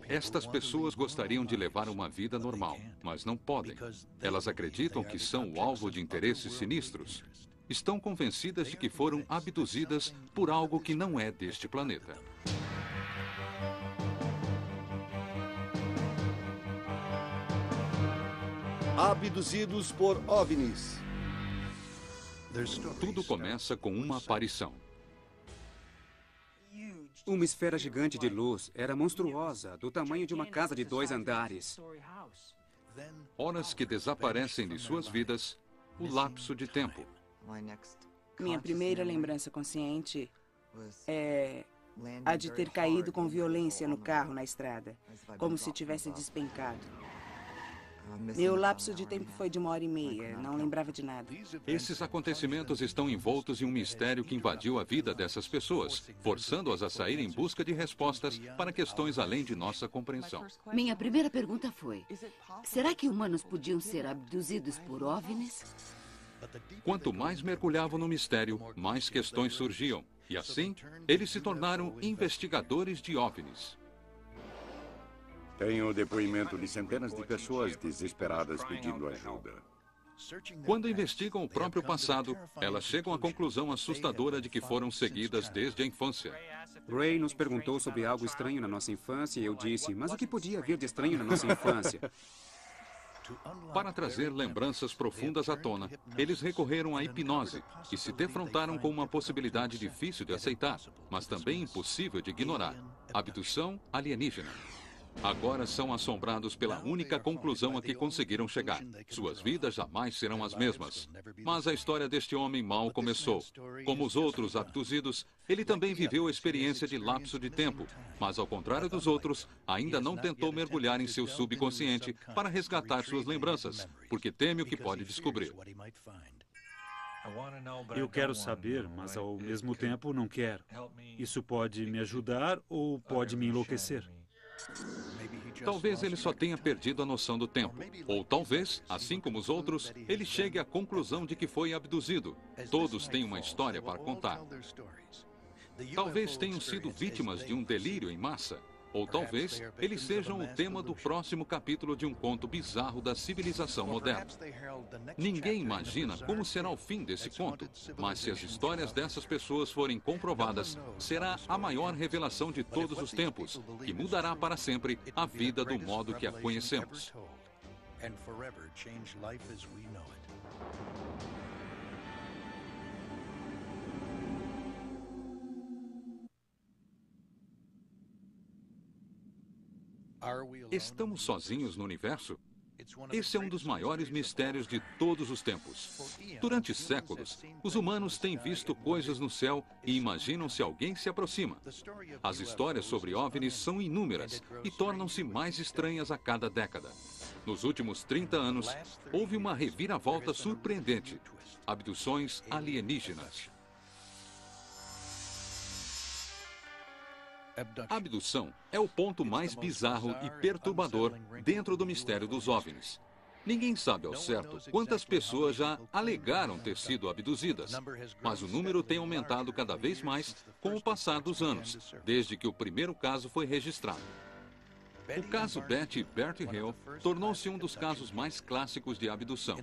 Estas pessoas gostariam de levar uma vida normal, mas não podem. Elas acreditam que são o alvo de interesses sinistros. Estão convencidas de que foram abduzidas por algo que não é deste planeta. Abduzidos por OVNIs. Tudo começa com uma aparição. Uma esfera gigante de luz era monstruosa, do tamanho de uma casa de 2 andares. Horas que desaparecem de suas vidas, o lapso de tempo. Minha primeira lembrança consciente é a de ter caído com violência no carro na estrada, como se tivesse despencado. Meu lapso de tempo foi de 1h30, não lembrava de nada. Esses acontecimentos estão envoltos em um mistério que invadiu a vida dessas pessoas, forçando-as a sair em busca de respostas para questões além de nossa compreensão. Minha primeira pergunta foi: será que humanos podiam ser abduzidos por OVNIs? Quanto mais mergulhavam no mistério, mais questões surgiam. E assim, eles se tornaram investigadores de OVNIs. Tenho o depoimento de centenas de pessoas desesperadas pedindo ajuda. Quando investigam o próprio passado, elas chegam à conclusão assustadora de que foram seguidas desde a infância. Ray nos perguntou sobre algo estranho na nossa infância e eu disse, mas o que podia haver de estranho na nossa infância? Para trazer lembranças profundas à tona, eles recorreram à hipnose e se defrontaram com uma possibilidade difícil de aceitar, mas também impossível de ignorar: abdução alienígena. Agora são assombrados pela única conclusão a que conseguiram chegar: suas vidas jamais serão as mesmas. Mas a história deste homem mal começou. Como os outros abduzidos, ele também viveu a experiência de lapso de tempo, mas ao contrário dos outros, ainda não tentou mergulhar em seu subconsciente para resgatar suas lembranças, porque teme o que pode descobrir. Eu quero saber, mas ao mesmo tempo não quero. Isso pode me ajudar ou pode me enlouquecer. Talvez ele só tenha perdido a noção do tempo. Ou talvez, assim como os outros, ele chegue à conclusão de que foi abduzido. Todos têm uma história para contar. Talvez tenham sido vítimas de um delírio em massa. Ou talvez eles sejam o tema do próximo capítulo de um conto bizarro da civilização moderna. Ninguém imagina como será o fim desse conto, mas se as histórias dessas pessoas forem comprovadas, será a maior revelação de todos os tempos, que mudará para sempre a vida do modo que a conhecemos. Estamos sozinhos no universo? Esse é um dos maiores mistérios de todos os tempos. Durante séculos, os humanos têm visto coisas no céu e imaginam se alguém se aproxima. As histórias sobre OVNIs são inúmeras e tornam-se mais estranhas a cada década. Nos últimos 30 anos, houve uma reviravolta surpreendente: abduções alienígenas. A abdução é o ponto mais bizarro e perturbador dentro do mistério dos OVNIs. Ninguém sabe ao certo quantas pessoas já alegaram ter sido abduzidas, mas o número tem aumentado cada vez mais com o passar dos anos, desde que o primeiro caso foi registrado. O caso Betty e Bert Hill tornou-se um dos casos mais clássicos de abdução.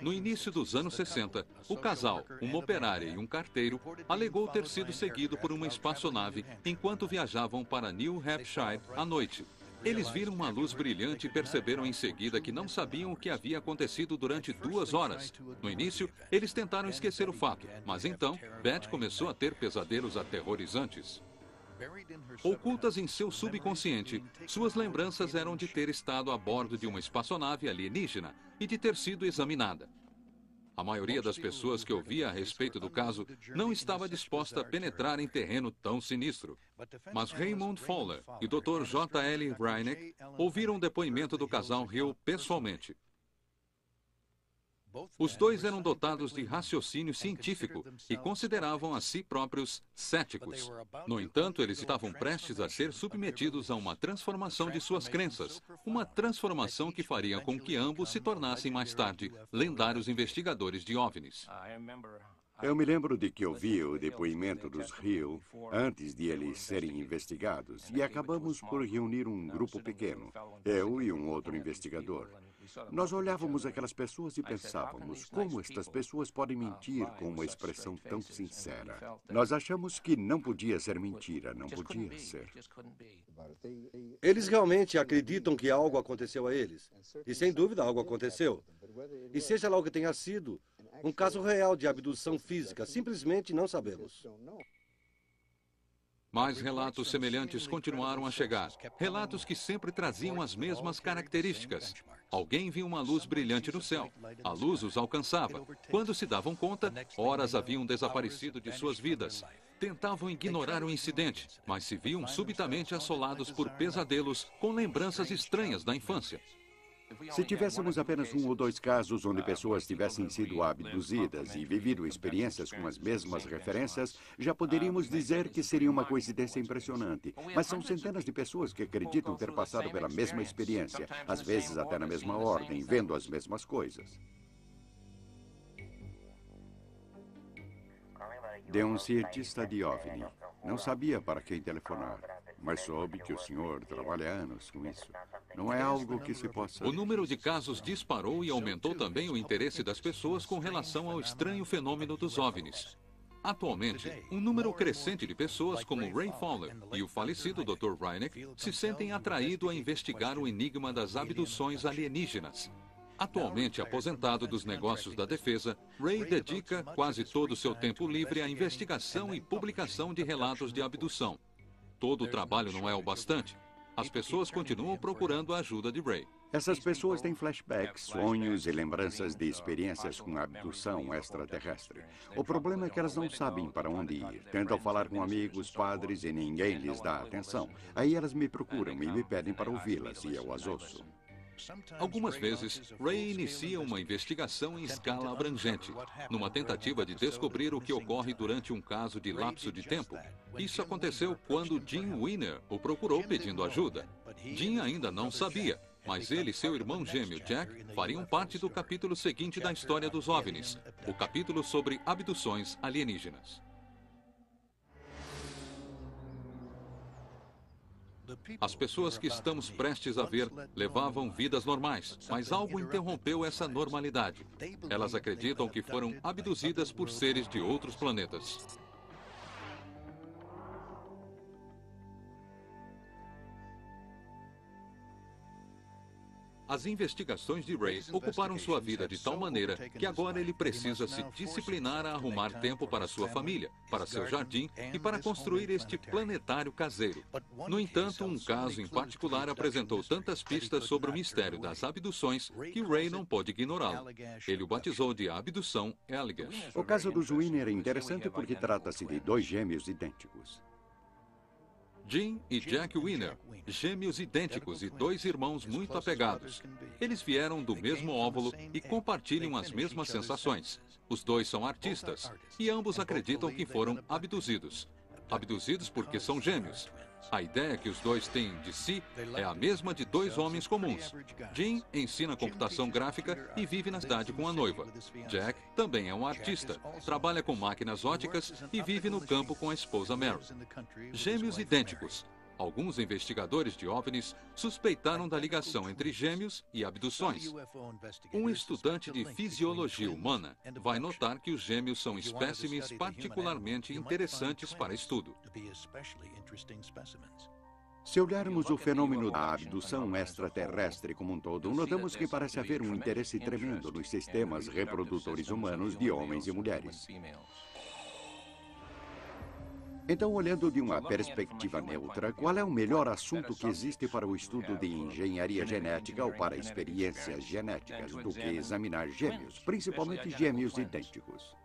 No início dos anos 60, o casal, uma operária e um carteiro, alegou ter sido seguido por uma espaçonave enquanto viajavam para New Hampshire à noite. Eles viram uma luz brilhante e perceberam em seguida que não sabiam o que havia acontecido durante 2 horas. No início, eles tentaram esquecer o fato, mas então, Beth começou a ter pesadelos aterrorizantes. Ocultas em seu subconsciente, suas lembranças eram de ter estado a bordo de uma espaçonave alienígena e de ter sido examinada. A maioria das pessoas que ouvia a respeito do caso não estava disposta a penetrar em terreno tão sinistro. Mas Raymond Fowler e Dr. J.L. Reineck ouviram o depoimento do casal Hill pessoalmente. Os dois eram dotados de raciocínio científico e consideravam a si próprios céticos. No entanto, eles estavam prestes a ser submetidos a uma transformação de suas crenças, uma transformação que faria com que ambos se tornassem mais tarde lendários investigadores de OVNIs. Eu me lembro de que ouvi o depoimento dos Hill antes de eles serem investigados e acabamos por reunir um grupo pequeno, eu e um outro investigador. Nós olhávamos aquelas pessoas e pensávamos, como estas pessoas podem mentir com uma expressão tão sincera? Nós achamos que não podia ser mentira, não podia ser. Eles realmente acreditam que algo aconteceu a eles. E sem dúvida algo aconteceu. E seja lá o que tenha sido, um caso real de abdução física, simplesmente não sabemos. Mais relatos semelhantes continuaram a chegar. Relatos que sempre traziam as mesmas características. Alguém viu uma luz brilhante no céu. A luz os alcançava. Quando se davam conta, horas haviam desaparecido de suas vidas. Tentavam ignorar o incidente, mas se viam subitamente assolados por pesadelos com lembranças estranhas da infância. Se tivéssemos apenas 1 ou 2 casos onde pessoas tivessem sido abduzidas e vivido experiências com as mesmas referências, já poderíamos dizer que seria uma coincidência impressionante. Mas são centenas de pessoas que acreditam ter passado pela mesma experiência, às vezes até na mesma ordem, vendo as mesmas coisas. De um cientista de OVNI. Não sabia para quem telefonar, mas soube que o senhor trabalha há anos com isso. Não é algo que se possa... O número de casos disparou e aumentou também o interesse das pessoas com relação ao estranho fenômeno dos OVNIs. Atualmente, um número crescente de pessoas como Ray Fowler e o falecido Dr. Reineck se sentem atraídos a investigar o enigma das abduções alienígenas. Atualmente aposentado dos negócios da defesa, Ray dedica quase todo o seu tempo livre à investigação e publicação de relatos de abdução. Todo o trabalho não é o bastante. As pessoas continuam procurando a ajuda de Ray. Essas pessoas têm flashbacks, sonhos e lembranças de experiências com abdução extraterrestre. O problema é que elas não sabem para onde ir. Tentam falar com amigos, padres e ninguém lhes dá atenção. Aí elas me procuram e me pedem para ouvi-las e eu as ouço. Algumas vezes, Ray inicia uma investigação em escala abrangente, numa tentativa de descobrir o que ocorre durante um caso de lapso de tempo. Isso aconteceu quando Jim Weiner o procurou pedindo ajuda. Jim ainda não sabia, mas ele e seu irmão gêmeo Jack fariam parte do capítulo seguinte da história dos OVNIs, o capítulo sobre abduções alienígenas. As pessoas que estamos prestes a ver levavam vidas normais, mas algo interrompeu essa normalidade. Elas acreditam que foram abduzidas por seres de outros planetas. As investigações de Ray ocuparam sua vida de tal maneira que agora ele precisa se disciplinar a arrumar tempo para sua família, para seu jardim e para construir este planetário caseiro. No entanto, um caso em particular apresentou tantas pistas sobre o mistério das abduções que Ray não pôde ignorá-lo. Ele o batizou de abdução Allagash. O caso do Weiner é interessante porque trata-se de 2 gêmeos idênticos. Jim e Jack Weiner, gêmeos idênticos e 2 irmãos muito apegados. Eles vieram do mesmo óvulo e compartilham as mesmas sensações. Os 2 são artistas e ambos acreditam que foram abduzidos. Abduzidos porque são gêmeos. A ideia que os 2 têm de si é a mesma de 2 homens comuns. Jim ensina computação gráfica e vive na cidade com a noiva. Jack também é um artista, trabalha com máquinas óticas e vive no campo com a esposa Mary. Gêmeos idênticos. Alguns investigadores de OVNIs suspeitaram da ligação entre gêmeos e abduções. Um estudante de fisiologia humana vai notar que os gêmeos são espécimes particularmente interessantes para estudo. Se olharmos o fenômeno da abdução extraterrestre como um todo, notamos que parece haver um interesse tremendo nos sistemas reprodutores humanos de homens e mulheres. Então, olhando de uma perspectiva neutra, qual é o melhor assunto que existe para o estudo de engenharia genética ou para experiências genéticas do que examinar gêmeos, principalmente gêmeos idênticos?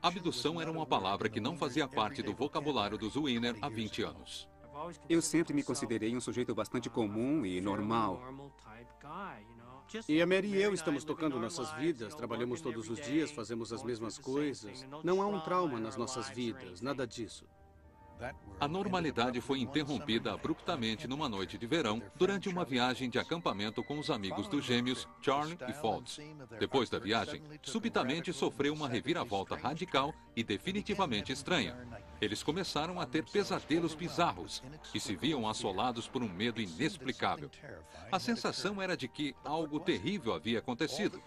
Abdução era uma palavra que não fazia parte do vocabulário dos Weiner há 20 anos. Eu sempre me considerei um sujeito bastante comum e normal. E a Mary e eu estamos tocando nossas vidas, trabalhamos todos os dias, fazemos as mesmas coisas. Não há um trauma nas nossas vidas, nada disso. A normalidade foi interrompida abruptamente numa noite de verão, durante uma viagem de acampamento com os amigos dos gêmeos Charlie e Fultz. Depois da viagem, subitamente sofreu uma reviravolta radical e definitivamente estranha. Eles começaram a ter pesadelos bizarros e se viam assolados por um medo inexplicável. A sensação era de que algo terrível havia acontecido.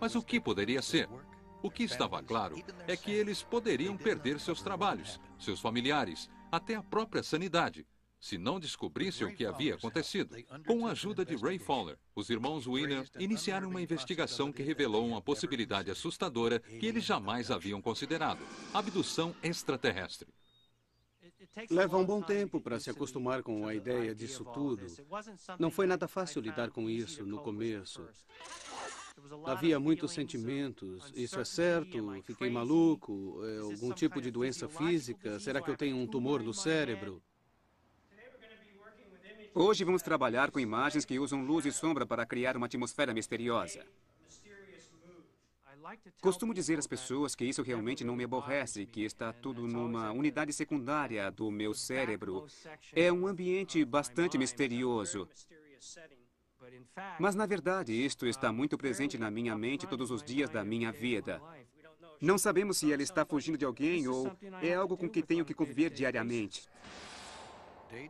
Mas o que poderia ser? O que estava claro é que eles poderiam perder seus trabalhos, seus familiares, até a própria sanidade, se não descobrissem o que havia acontecido. Com a ajuda de Ray Fowler, os irmãos Wiener iniciaram uma investigação que revelou uma possibilidade assustadora que eles jamais haviam considerado: abdução extraterrestre. Leva um bom tempo para se acostumar com a ideia disso tudo. Não foi nada fácil lidar com isso no começo. Havia muitos sentimentos. Isso é certo? Fiquei maluco? É algum tipo de doença física? Será que eu tenho um tumor no cérebro? Hoje vamos trabalhar com imagens que usam luz e sombra para criar uma atmosfera misteriosa. Costumo dizer às pessoas que isso realmente não me aborrece, que está tudo numa unidade secundária do meu cérebro. É um ambiente bastante misterioso. Mas, na verdade, isto está muito presente na minha mente todos os dias da minha vida. Não sabemos se ela está fugindo de alguém ou é algo com que tenho que conviver diariamente.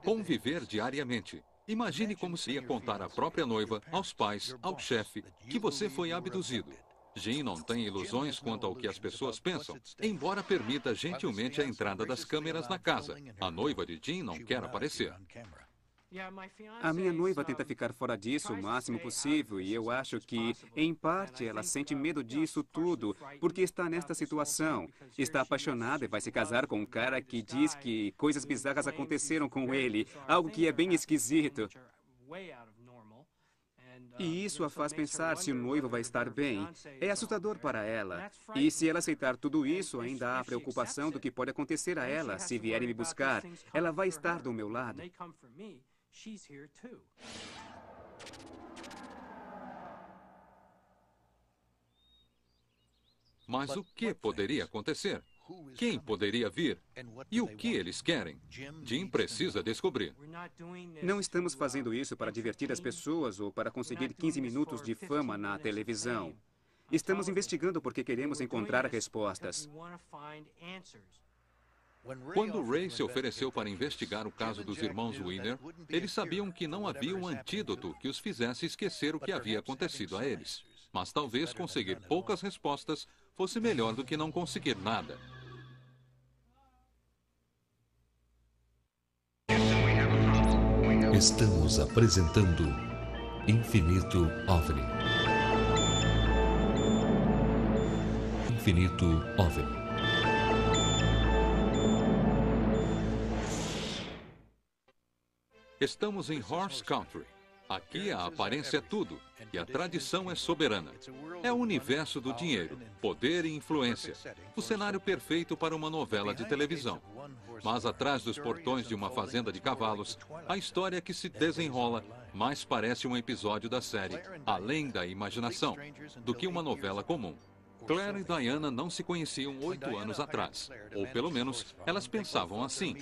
Conviver diariamente. Imagine como seria contar à própria noiva, aos pais, ao chefe, que você foi abduzido. Jim não tem ilusões quanto ao que as pessoas pensam, embora permita gentilmente a entrada das câmeras na casa. A noiva de Jim não quer aparecer. A minha noiva tenta ficar fora disso o máximo possível e eu acho que, em parte, ela sente medo disso tudo porque está nesta situação. Está apaixonada e vai se casar com um cara que diz que coisas bizarras aconteceram com ele, algo que é bem esquisito. E isso a faz pensar se o noivo vai estar bem. É assustador para ela. E se ela aceitar tudo isso, ainda há preocupação do que pode acontecer a ela se vierem me buscar. Ela vai estar do meu lado. Mas o que poderia acontecer? Quem poderia vir? E o que eles querem? Jim precisa descobrir. Não estamos fazendo isso para divertir as pessoas ou para conseguir 15 minutos de fama na televisão. Estamos investigando porque queremos encontrar respostas. Quando Ray se ofereceu para investigar o caso dos irmãos Wiener, eles sabiam que não havia um antídoto que os fizesse esquecer o que havia acontecido a eles. Mas talvez conseguir poucas respostas fosse melhor do que não conseguir nada. Estamos apresentando Infinito OVNI. Infinito OVNI. Estamos em Horse Country. Aqui a aparência é tudo e a tradição é soberana. É o universo do dinheiro, poder e influência. O cenário perfeito para uma novela de televisão. Mas atrás dos portões de uma fazenda de cavalos, a história que se desenrola mais parece um episódio da série Além da Imaginação do que uma novela comum. Claire e Diana não se conheciam 8 anos atrás, ou pelo menos elas pensavam assim.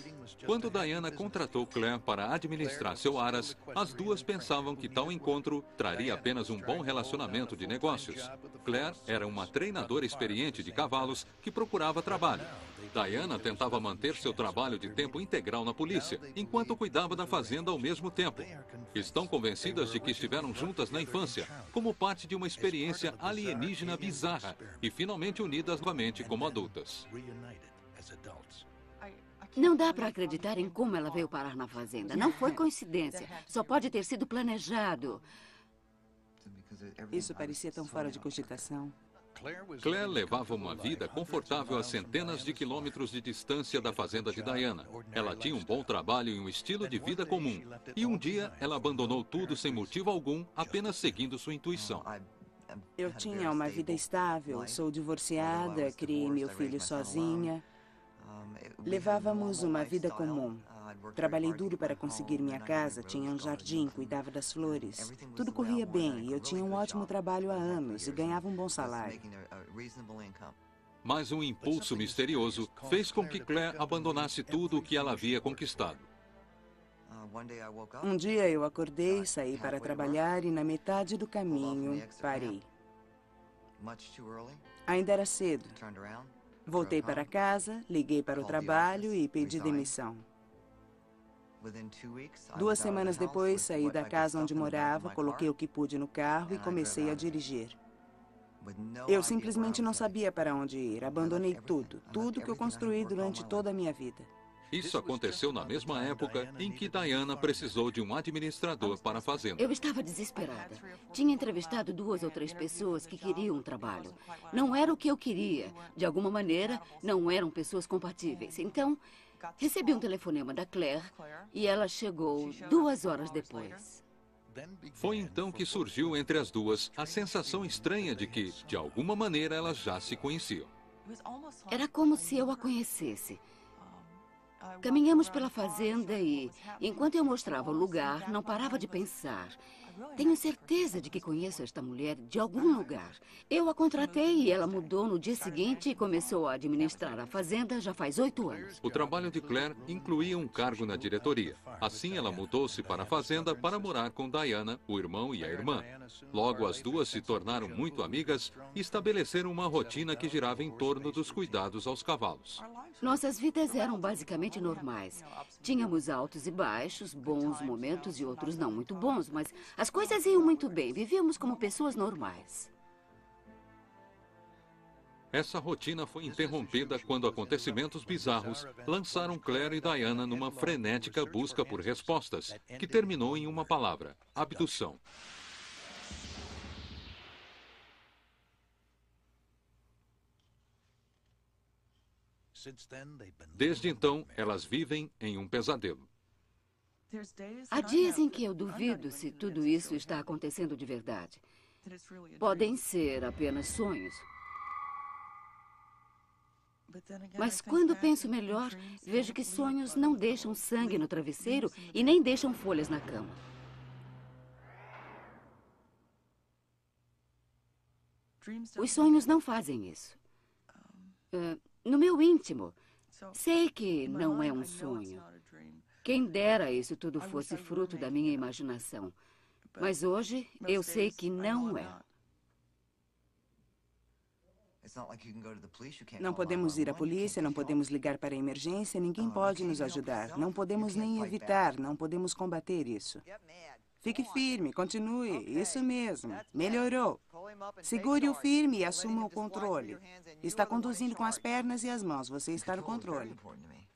Quando Diana contratou Claire para administrar seu Aras, as duas pensavam que tal encontro traria apenas um bom relacionamento de negócios. Claire era uma treinadora experiente de cavalos que procurava trabalho. Diana tentava manter seu trabalho de tempo integral na polícia, enquanto cuidava da fazenda ao mesmo tempo. Estão convencidas de que estiveram juntas na infância, como parte de uma experiência alienígena bizarra, e finalmente unidas novamente como adultas. Não dá para acreditar em como ela veio parar na fazenda. Não foi coincidência. Só pode ter sido planejado. Isso parecia tão fora de cogitação. Claire levava uma vida confortável a centenas de quilômetros de distância da fazenda de Diana. Ela tinha um bom trabalho e um estilo de vida comum. E um dia, ela abandonou tudo sem motivo algum, apenas seguindo sua intuição. Eu tinha uma vida estável, sou divorciada, criei meu filho sozinha. Levávamos uma vida comum. Trabalhei duro para conseguir minha casa, tinha um jardim, cuidava das flores. Tudo corria bem e eu tinha um ótimo trabalho há anos e ganhava um bom salário. Mas um impulso misterioso fez com que Claire abandonasse tudo o que ela havia conquistado. Um dia eu acordei, saí para trabalhar e na metade do caminho parei. Ainda era cedo. Voltei para casa, liguei para o trabalho e pedi demissão. 2 semanas depois, saí da casa onde morava, coloquei o que pude no carro e comecei a dirigir. Eu simplesmente não sabia para onde ir. Abandonei tudo que eu construí durante toda a minha vida. Isso aconteceu na mesma época em que Diana precisou de um administrador para a fazenda. Eu estava desesperada. Tinha entrevistado 2 ou 3 pessoas que queriam um trabalho. Não era o que eu queria. De alguma maneira, não eram pessoas compatíveis. Então, recebi um telefonema da Claire e ela chegou 2 horas depois. Foi então que surgiu entre as duas a sensação estranha de que, de alguma maneira, elas já se conheciam. Era como se eu a conhecesse. Caminhamos pela fazenda e, enquanto eu mostrava o lugar, não parava de pensar. Tenho certeza de que conheço esta mulher de algum lugar. Eu a contratei e ela mudou no dia seguinte e começou a administrar a fazenda já faz 8 anos. O trabalho de Claire incluía um cargo na diretoria. Assim, ela mudou-se para a fazenda para morar com Diana, o irmão e a irmã. Logo, as duas se tornaram muito amigas e estabeleceram uma rotina que girava em torno dos cuidados aos cavalos. Nossas vidas eram basicamente normais. Tínhamos altos e baixos, bons momentos e outros não muito bons, mas as coisas iam muito bem. Vivíamos como pessoas normais. Essa rotina foi interrompida quando acontecimentos bizarros lançaram Claire e Diana numa frenética busca por respostas, que terminou em uma palavra: abdução. Desde então, elas vivem em um pesadelo. Há dias em que eu duvido se tudo isso está acontecendo de verdade. Podem ser apenas sonhos. Mas quando penso melhor, vejo que sonhos não deixam sangue no travesseiro e nem deixam folhas na cama. Os sonhos não fazem isso. No meu íntimo, sei que não é um sonho. Quem dera isso tudo fosse fruto da minha imaginação. Mas hoje, eu sei que não é. Não podemos ir à polícia, não podemos ligar para a emergência, ninguém pode nos ajudar. Não podemos nem evitar, não podemos combater isso. Fique firme, continue, isso mesmo, melhorou. Segure-o firme e assuma o controle. Está conduzindo com as pernas e as mãos, você está no controle.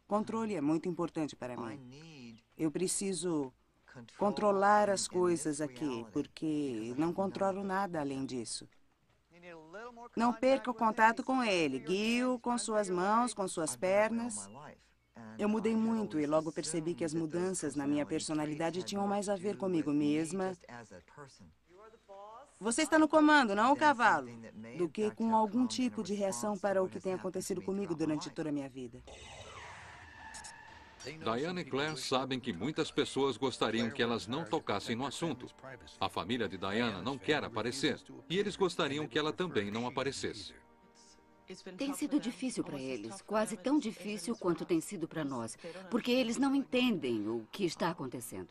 Controle é muito importante para mim. Eu preciso controlar as coisas aqui, porque não controlo nada além disso. Não perca o contato com ele, guie-o com suas mãos, com suas pernas. Eu mudei muito e logo percebi que as mudanças na minha personalidade tinham mais a ver comigo mesma. Você está no comando, não o cavalo, do que com algum tipo de reação para o que tem acontecido comigo durante toda a minha vida. Diana e Claire sabem que muitas pessoas gostariam que elas não tocassem no assunto. A família de Diana não quer aparecer, e eles gostariam que ela também não aparecesse. Tem sido difícil para eles, quase tão difícil quanto tem sido para nós, porque eles não entendem o que está acontecendo.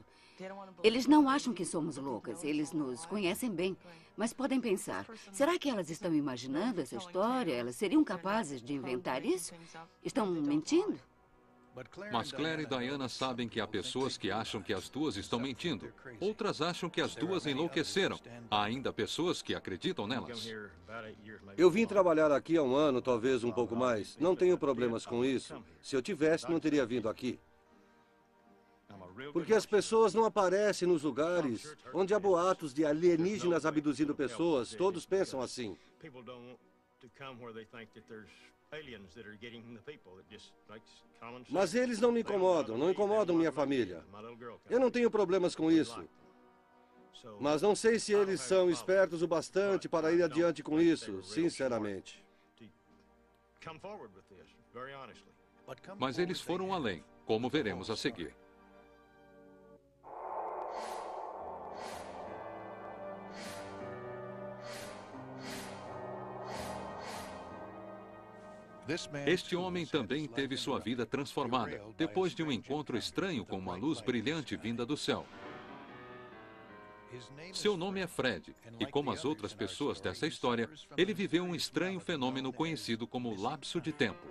Eles não acham que somos loucas, eles nos conhecem bem, mas podem pensar, será que elas estão imaginando essa história? Elas seriam capazes de inventar isso? Estão mentindo? Mas Claire e Diana sabem que há pessoas que acham que as duas estão mentindo. Outras acham que as duas enlouqueceram. Há ainda pessoas que acreditam nelas. Eu vim trabalhar aqui há 1 ano, talvez um pouco mais. Não tenho problemas com isso. Se eu tivesse, não teria vindo aqui. Porque as pessoas não aparecem nos lugares onde há boatos de alienígenas abduzindo pessoas. Todos pensam assim. Mas eles não me incomodam, não incomodam minha família. Eu não tenho problemas com isso. Mas não sei se eles são espertos o bastante para ir adiante com isso, sinceramente. Mas eles foram além, como veremos a seguir. Este homem também teve sua vida transformada, depois de um encontro estranho com uma luz brilhante vinda do céu. Seu nome é Fred, e como as outras pessoas dessa história, ele viveu um estranho fenômeno conhecido como lapso de tempo.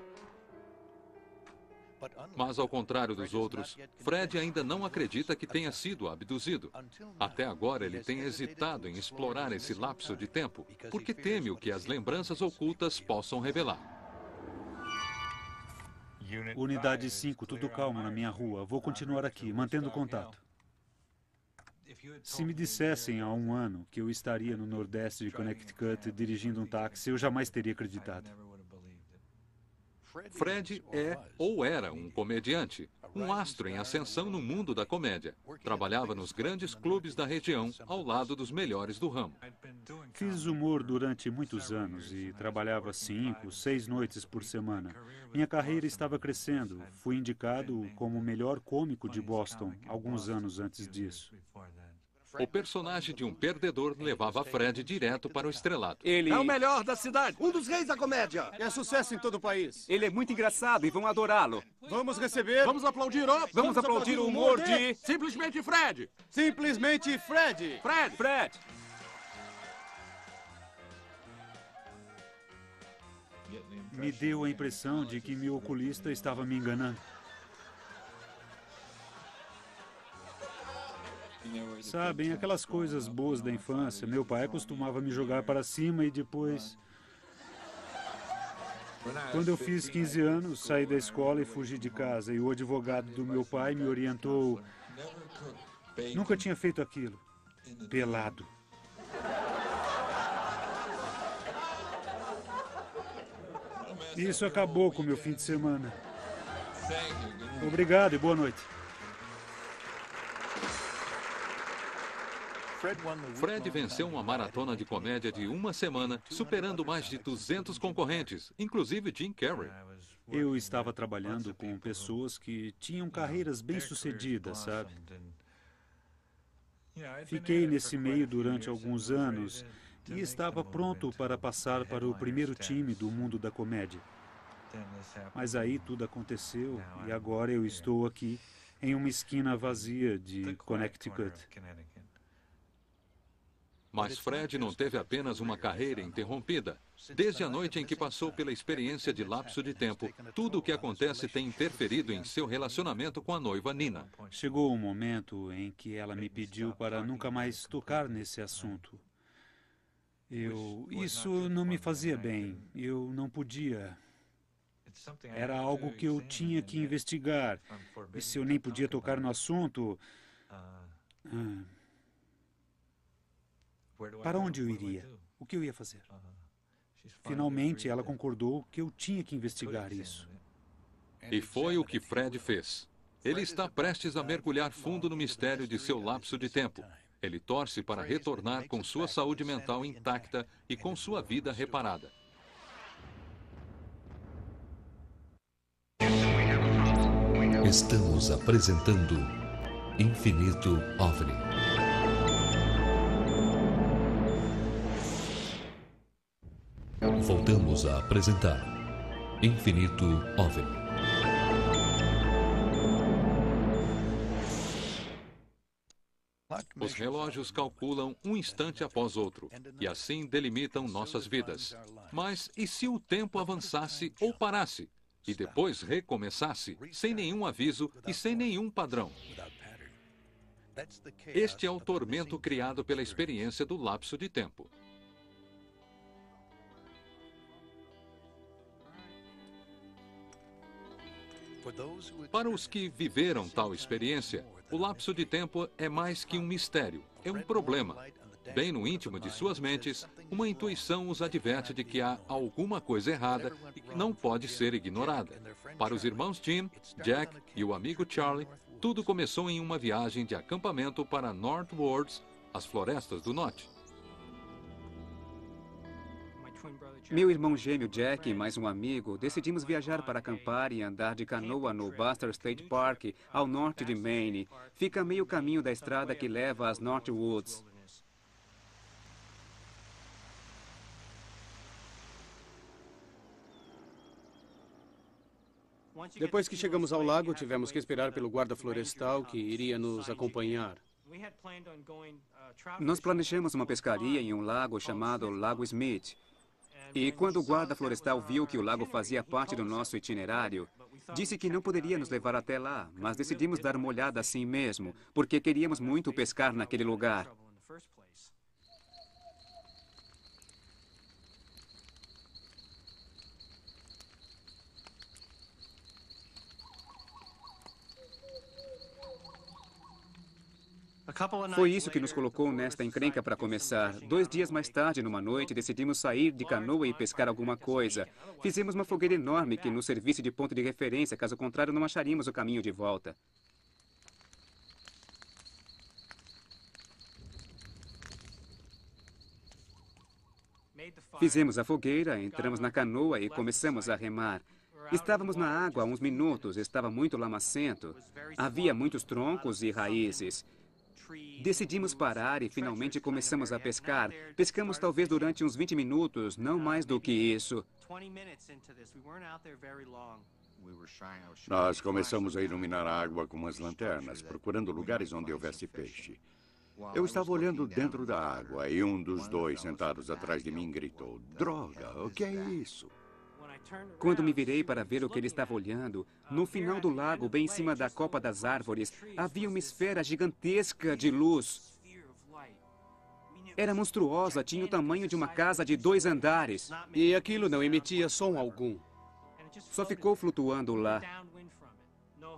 Mas, ao contrário dos outros, Fred ainda não acredita que tenha sido abduzido. Até agora, ele tem hesitado em explorar esse lapso de tempo, porque teme o que as lembranças ocultas possam revelar. Unidade 5, tudo calmo na minha rua. Vou continuar aqui, mantendo contato. Se me dissessem há um ano que eu estaria no Nordeste de Connecticut dirigindo um táxi, eu jamais teria acreditado. Fred é ou era um comediante, um astro em ascensão no mundo da comédia. Trabalhava nos grandes clubes da região, ao lado dos melhores do ramo. Fiz humor durante muitos anos e trabalhava 5, 6 noites por semana. Minha carreira estava crescendo. Fui indicado como o melhor cômico de Boston alguns anos antes disso. O personagem de um perdedor levava Fred direto para o estrelato. Ele é o melhor da cidade, um dos reis da comédia. É sucesso em todo o país. Ele é muito engraçado e vão adorá-lo. Vamos receber. Vamos aplaudir, Vamos aplaudir o humor de... Simplesmente Fred. Simplesmente Fred. Fred. Me deu a impressão de que meu oculista estava me enganando. Sabem, aquelas coisas boas da infância. Meu pai costumava me jogar para cima e depois... Quando eu fiz 15 anos, saí da escola e fugi de casa. E o advogado do meu pai me orientou. Nunca tinha feito aquilo. Pelado. Isso acabou com o meu fim de semana. Obrigado e boa noite. Fred venceu uma maratona de comédia de uma semana, superando mais de 200 concorrentes, inclusive Jim Carrey. Eu estava trabalhando com pessoas que tinham carreiras bem-sucedidas, sabe? Fiquei nesse meio durante alguns anos e estava pronto para passar para o primeiro time do mundo da comédia. Mas aí tudo aconteceu e agora eu estou aqui em uma esquina vazia de Connecticut. Mas Fred não teve apenas uma carreira interrompida. Desde a noite em que passou pela experiência de lapso de tempo, tudo o que acontece tem interferido em seu relacionamento com a noiva Nina. Chegou um momento em que ela me pediu para nunca mais tocar nesse assunto. Isso não me fazia bem. Eu não podia. Era algo que eu tinha que investigar. E se eu nem podia tocar no assunto... Para onde eu iria? O que eu ia fazer? Finalmente, ela concordou que eu tinha que investigar isso. E foi o que Fred fez. Ele está prestes a mergulhar fundo no mistério de seu lapso de tempo. Ele torce para retornar com sua saúde mental intacta e com sua vida reparada. Estamos apresentando Infinito OVNI. Voltamos a apresentar Infinito OVNI. Os relógios calculam um instante após outro, e assim delimitam nossas vidas. Mas e se o tempo avançasse ou parasse, e depois recomeçasse, sem nenhum aviso e sem nenhum padrão? Este é o tormento criado pela experiência do lapso de tempo. Para os que viveram tal experiência, o lapso de tempo é mais que um mistério, é um problema. Bem no íntimo de suas mentes, uma intuição os adverte de que há alguma coisa errada e que não pode ser ignorada. Para os irmãos Jim, Jack e o amigo Charlie, tudo começou em uma viagem de acampamento para Northwards, as florestas do norte. Meu irmão gêmeo Jack e mais um amigo decidimos viajar para acampar e andar de canoa no Buster State Park, ao norte de Maine. Fica a meio caminho da estrada que leva às Northwoods. Depois que chegamos ao lago, tivemos que esperar pelo guarda florestal que iria nos acompanhar. Nós planejamos uma pescaria em um lago chamado Lago Smith. E quando o guarda florestal viu que o lago fazia parte do nosso itinerário, disse que não poderia nos levar até lá, mas decidimos dar uma olhada assim mesmo, porque queríamos muito pescar naquele lugar. Foi isso que nos colocou nesta encrenca para começar. 2 dias mais tarde, numa noite, decidimos sair de canoa e pescar alguma coisa. Fizemos uma fogueira enorme que nos servisse de ponto de referência, caso contrário não acharíamos o caminho de volta. Fizemos a fogueira, entramos na canoa e começamos a remar. Estávamos na água há uns minutos, estava muito lamacento. Havia muitos troncos e raízes. Decidimos parar e finalmente começamos a pescar. Pescamos talvez durante uns 20 minutos, não mais do que isso. Nós começamos a iluminar a água com as lanternas, procurando lugares onde houvesse peixe. Eu estava olhando dentro da água e um dos 2 sentados atrás de mim gritou: "Droga, o que é isso?" Quando me virei para ver o que ele estava olhando, no final do lago, bem em cima da copa das árvores, havia uma esfera gigantesca de luz. Era monstruosa, tinha o tamanho de uma casa de 2 andares. E aquilo não emitia som algum. Só ficou flutuando lá.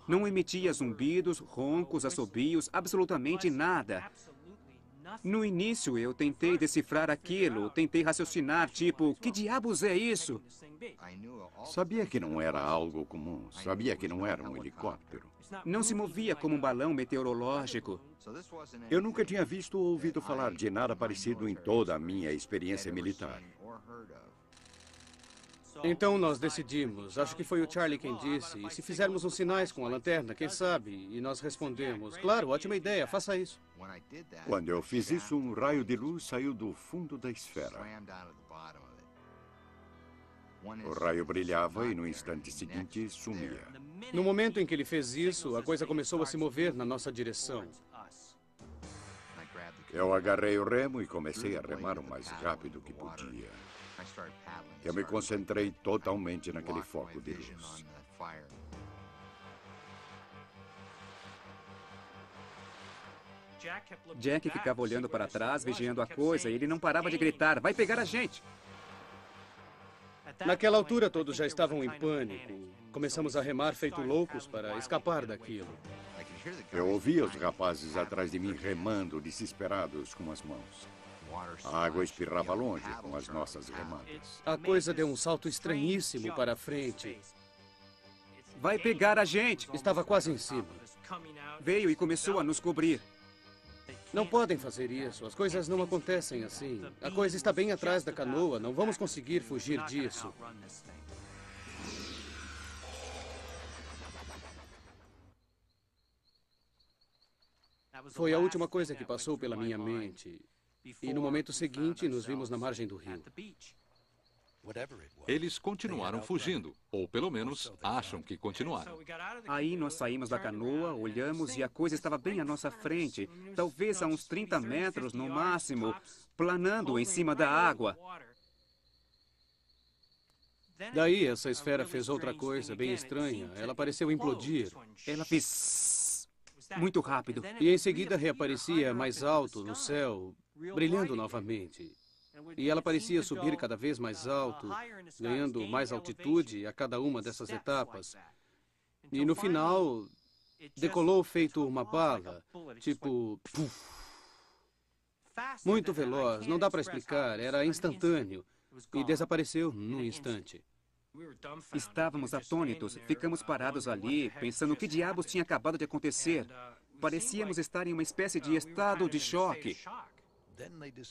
Não emitia zumbidos, roncos, assobios, absolutamente nada. No início, eu tentei decifrar aquilo, tentei raciocinar, tipo, que diabos é isso? Sabia que não era algo comum, sabia que não era um helicóptero. Não se movia como um balão meteorológico. Eu nunca tinha visto ou ouvido falar de nada parecido em toda a minha experiência militar. Então nós decidimos, acho que foi o Charlie quem disse, e se fizermos uns sinais com a lanterna, quem sabe? E nós respondemos, claro, ótima ideia, faça isso. Quando eu fiz isso, um raio de luz saiu do fundo da esfera. O raio brilhava e no instante seguinte sumia. No momento em que ele fez isso, a coisa começou a se mover na nossa direção. Eu agarrei o remo e comecei a remar o mais rápido que podia. Eu me concentrei totalmente naquele foco de luz. Jack ficava olhando para trás, vigiando a coisa, e ele não parava de gritar: "Vai pegar a gente!" Naquela altura, todos já estavam em pânico. Começamos a remar feito loucos para escapar daquilo. Eu ouvia os rapazes atrás de mim remando, desesperados com as mãos. A água espirrava longe com as nossas remadas. A coisa deu um salto estranhíssimo para a frente. "Vai pegar a gente!" Estava quase em cima. Veio e começou a nos cobrir. Não podem fazer isso, as coisas não acontecem assim. A coisa está bem atrás da canoa, não vamos conseguir fugir disso. Foi a última coisa que passou pela minha mente. E no momento seguinte, nos vimos na margem do rio. Eles continuaram fugindo, ou pelo menos acham que continuaram. Aí nós saímos da canoa, olhamos e a coisa estava bem à nossa frente, talvez a uns 30 metros no máximo, planando em cima da água. Daí essa esfera fez outra coisa bem estranha. Ela pareceu implodir. Ela fez muito rápido. E em seguida reaparecia mais alto no céu, brilhando novamente. E ela parecia subir cada vez mais alto, ganhando mais altitude a cada uma dessas etapas. E no final, decolou feito uma bala, tipo... Puff. Muito veloz, não dá para explicar, era instantâneo. E desapareceu num instante. Estávamos atônitos, ficamos parados ali, pensando o que diabos tinha acabado de acontecer. Parecíamos estar em uma espécie de estado de choque.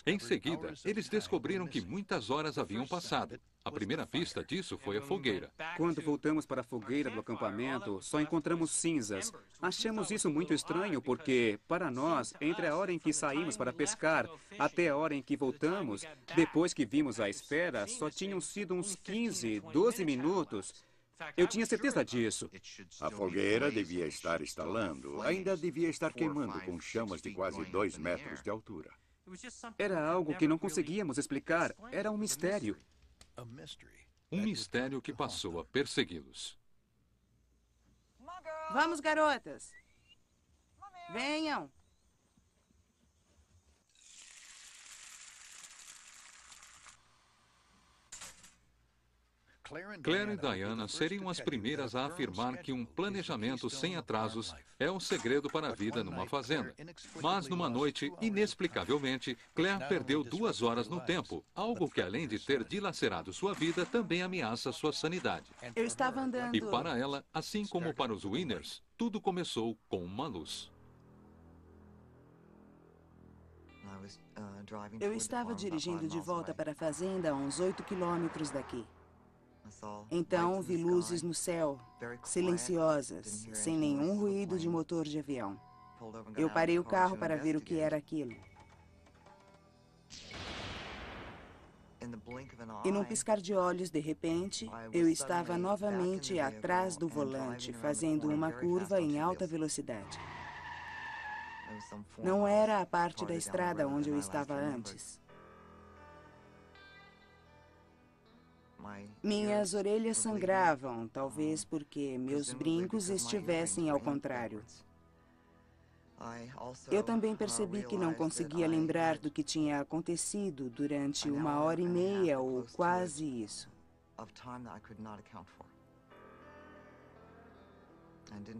Em seguida, eles descobriram que muitas horas haviam passado. A primeira pista disso foi a fogueira. Quando voltamos para a fogueira do acampamento, só encontramos cinzas. Achamos isso muito estranho porque, para nós, entre a hora em que saímos para pescar até a hora em que voltamos, depois que vimos a esfera, só tinham sido uns 15, 12 minutos. Eu tinha certeza disso. A fogueira devia estar estalando. Ainda devia estar queimando com chamas de quase 2 metros de altura. Era algo que não conseguíamos explicar. Era um mistério. Um mistério que passou a persegui-los. Vamos, garotas. Venham. Claire e Diana seriam as primeiras a afirmar que um planejamento sem atrasos é o segredo para a vida numa fazenda. Mas numa noite, inexplicavelmente, Claire perdeu 2 horas no tempo, algo que, além de ter dilacerado sua vida, também ameaça sua sanidade. Eu estava andando... E para ela, assim como para os Winners, tudo começou com uma luz. Eu estava dirigindo de volta para a fazenda a uns 8 quilômetros daqui. Então, vi luzes no céu, silenciosas, sem nenhum ruído de motor de avião. Eu parei o carro para ver o que era aquilo. E num piscar de olhos, de repente, eu estava novamente atrás do volante, fazendo uma curva em alta velocidade. Não era a parte da estrada onde eu estava antes. Minhas orelhas sangravam, talvez porque meus brincos estivessem ao contrário. Eu também percebi que não conseguia lembrar do que tinha acontecido durante 1h30 ou quase isso.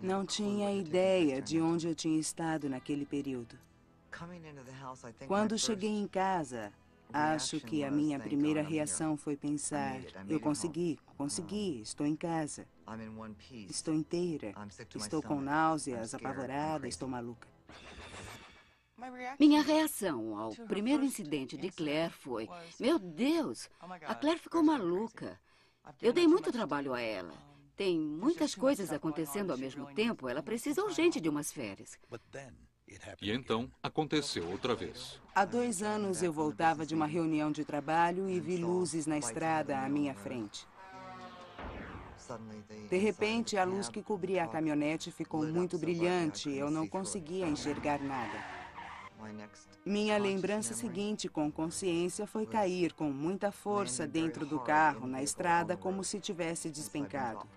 Não tinha ideia de onde eu tinha estado naquele período. Quando cheguei em casa, acho que a minha primeira reação foi pensar: eu consegui, estou em casa, estou inteira, estou com náuseas, apavorada, estou maluca. Minha reação ao primeiro incidente de Claire foi: meu Deus, a Claire ficou maluca. Eu dei muito trabalho a ela. Tem muitas coisas acontecendo ao mesmo tempo, ela precisa urgente de umas férias. E então, aconteceu outra vez. Há 2 anos eu voltava de uma reunião de trabalho e vi luzes na estrada à minha frente. De repente, a luz que cobria a caminhonete ficou muito brilhante e eu não conseguia enxergar nada. Minha lembrança seguinte, com consciência, foi cair com muita força dentro do carro, na estrada, como se tivesse despencado.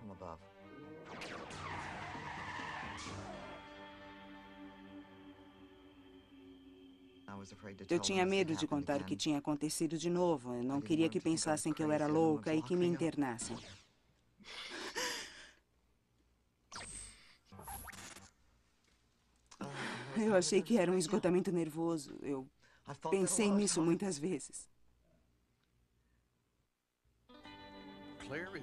Eu tinha medo de contar o que tinha acontecido de novo. Eu não queria que pensassem que eu era louca e que me internassem. Eu achei que era um esgotamento nervoso. Eu pensei nisso muitas vezes.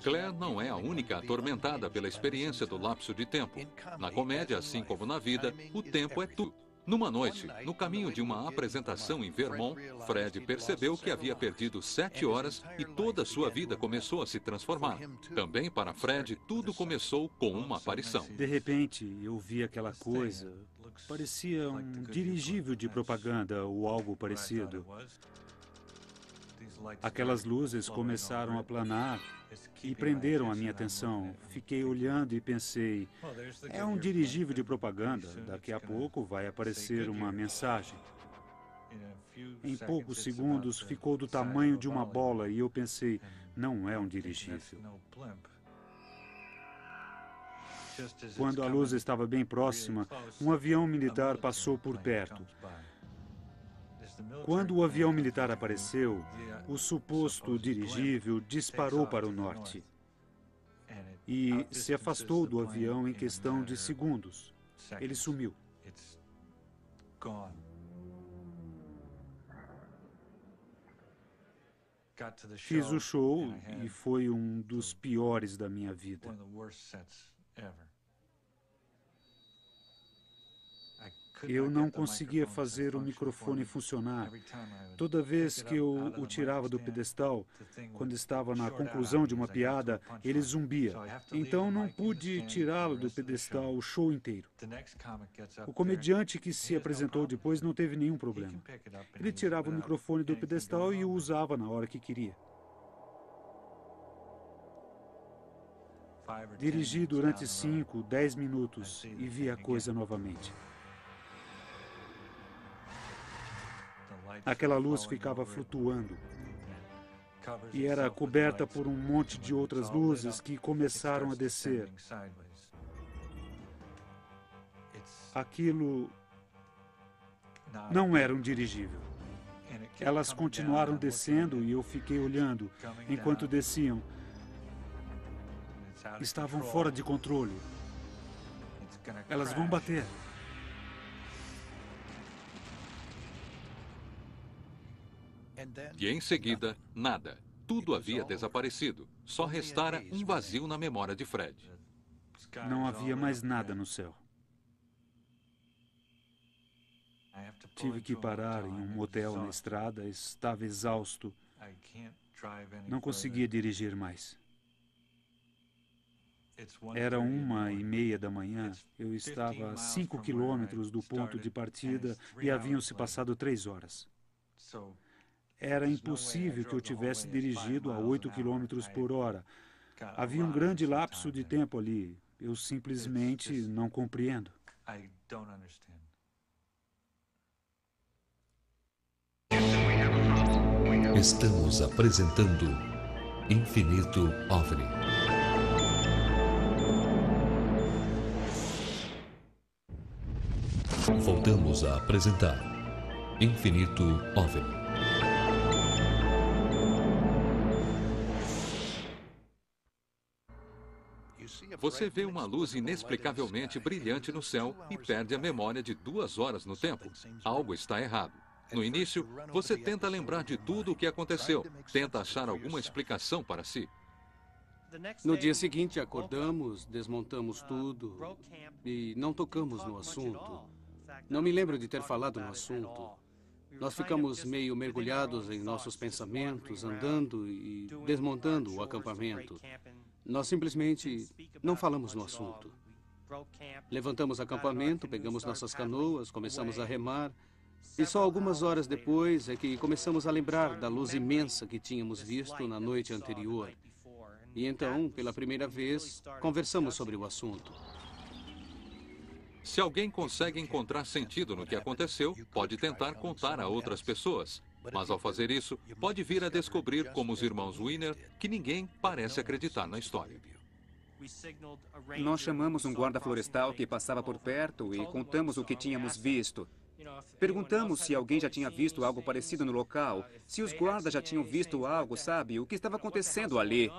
Claire não é a única atormentada pela experiência do lapso de tempo. Na comédia, assim como na vida, o tempo é tudo. Numa noite, no caminho de uma apresentação em Vermont, Fred percebeu que havia perdido 7 horas e toda a sua vida começou a se transformar. Também para Fred, tudo começou com uma aparição. De repente, eu vi aquela coisa. Parecia um dirigível de propaganda ou algo parecido. Aquelas luzes começaram a planar e prenderam a minha atenção. Fiquei olhando e pensei: é um dirigível de propaganda. Daqui a pouco vai aparecer uma mensagem. Em poucos segundos ficou do tamanho de uma bola e eu pensei: não é um dirigível. Quando a luz estava bem próxima, um avião militar passou por perto. Quando o avião militar apareceu, o suposto dirigível disparou para o norte e se afastou do avião em questão de segundos. Ele sumiu. Fiz o show e foi um dos piores da minha vida. Eu não conseguia fazer o microfone funcionar. Toda vez que eu o tirava do pedestal, quando estava na conclusão de uma piada, ele zumbia. Então não pude tirá-lo do pedestal o show inteiro. O comediante que se apresentou depois não teve nenhum problema. Ele tirava o microfone do pedestal e o usava na hora que queria. Dirigi durante 5, 10 minutos e vi a coisa novamente. Aquela luz ficava flutuando e era coberta por um monte de outras luzes que começaram a descer. Aquilo não era um dirigível. Elas continuaram descendo e eu fiquei olhando enquanto desciam. Estavam fora de controle. Elas vão bater. E em seguida, nada. Tudo havia desaparecido. Só restara um vazio na memória de Fred. Não havia mais nada no céu. Tive que parar em um motel na estrada, estava exausto. Não conseguia dirigir mais. Era 1h30 da manhã. Eu estava a 5 quilômetros do ponto de partida e haviam se passado 3 horas. Era impossível que eu tivesse dirigido a 8 quilômetros por hora. Havia um grande lapso de tempo ali. Eu simplesmente não compreendo. Estamos apresentando Infinito OVNI. Voltamos a apresentar Infinito OVNI. Você vê uma luz inexplicavelmente brilhante no céu e perde a memória de 2 horas no tempo. Algo está errado. No início, você tenta lembrar de tudo o que aconteceu, tenta achar alguma explicação para si. No dia seguinte, acordamos, desmontamos tudo e não tocamos no assunto. Não me lembro de ter falado no assunto. Nós ficamos meio mergulhados em nossos pensamentos, andando e desmontando o acampamento. Nós simplesmente não falamos no assunto. Levantamos acampamento, pegamos nossas canoas, começamos a remar. E só algumas horas depois é que começamos a lembrar da luz imensa que tínhamos visto na noite anterior. E então, pela primeira vez, conversamos sobre o assunto. Se alguém consegue encontrar sentido no que aconteceu, pode tentar contar a outras pessoas. Mas ao fazer isso, pode vir a descobrir, como os irmãos Wiener, que ninguém parece acreditar na história. Nós chamamos um guarda florestal que passava por perto e contamos o que tínhamos visto. Perguntamos se alguém já tinha visto algo parecido no local, se os guardas já tinham visto algo, sabe, o que estava acontecendo ali.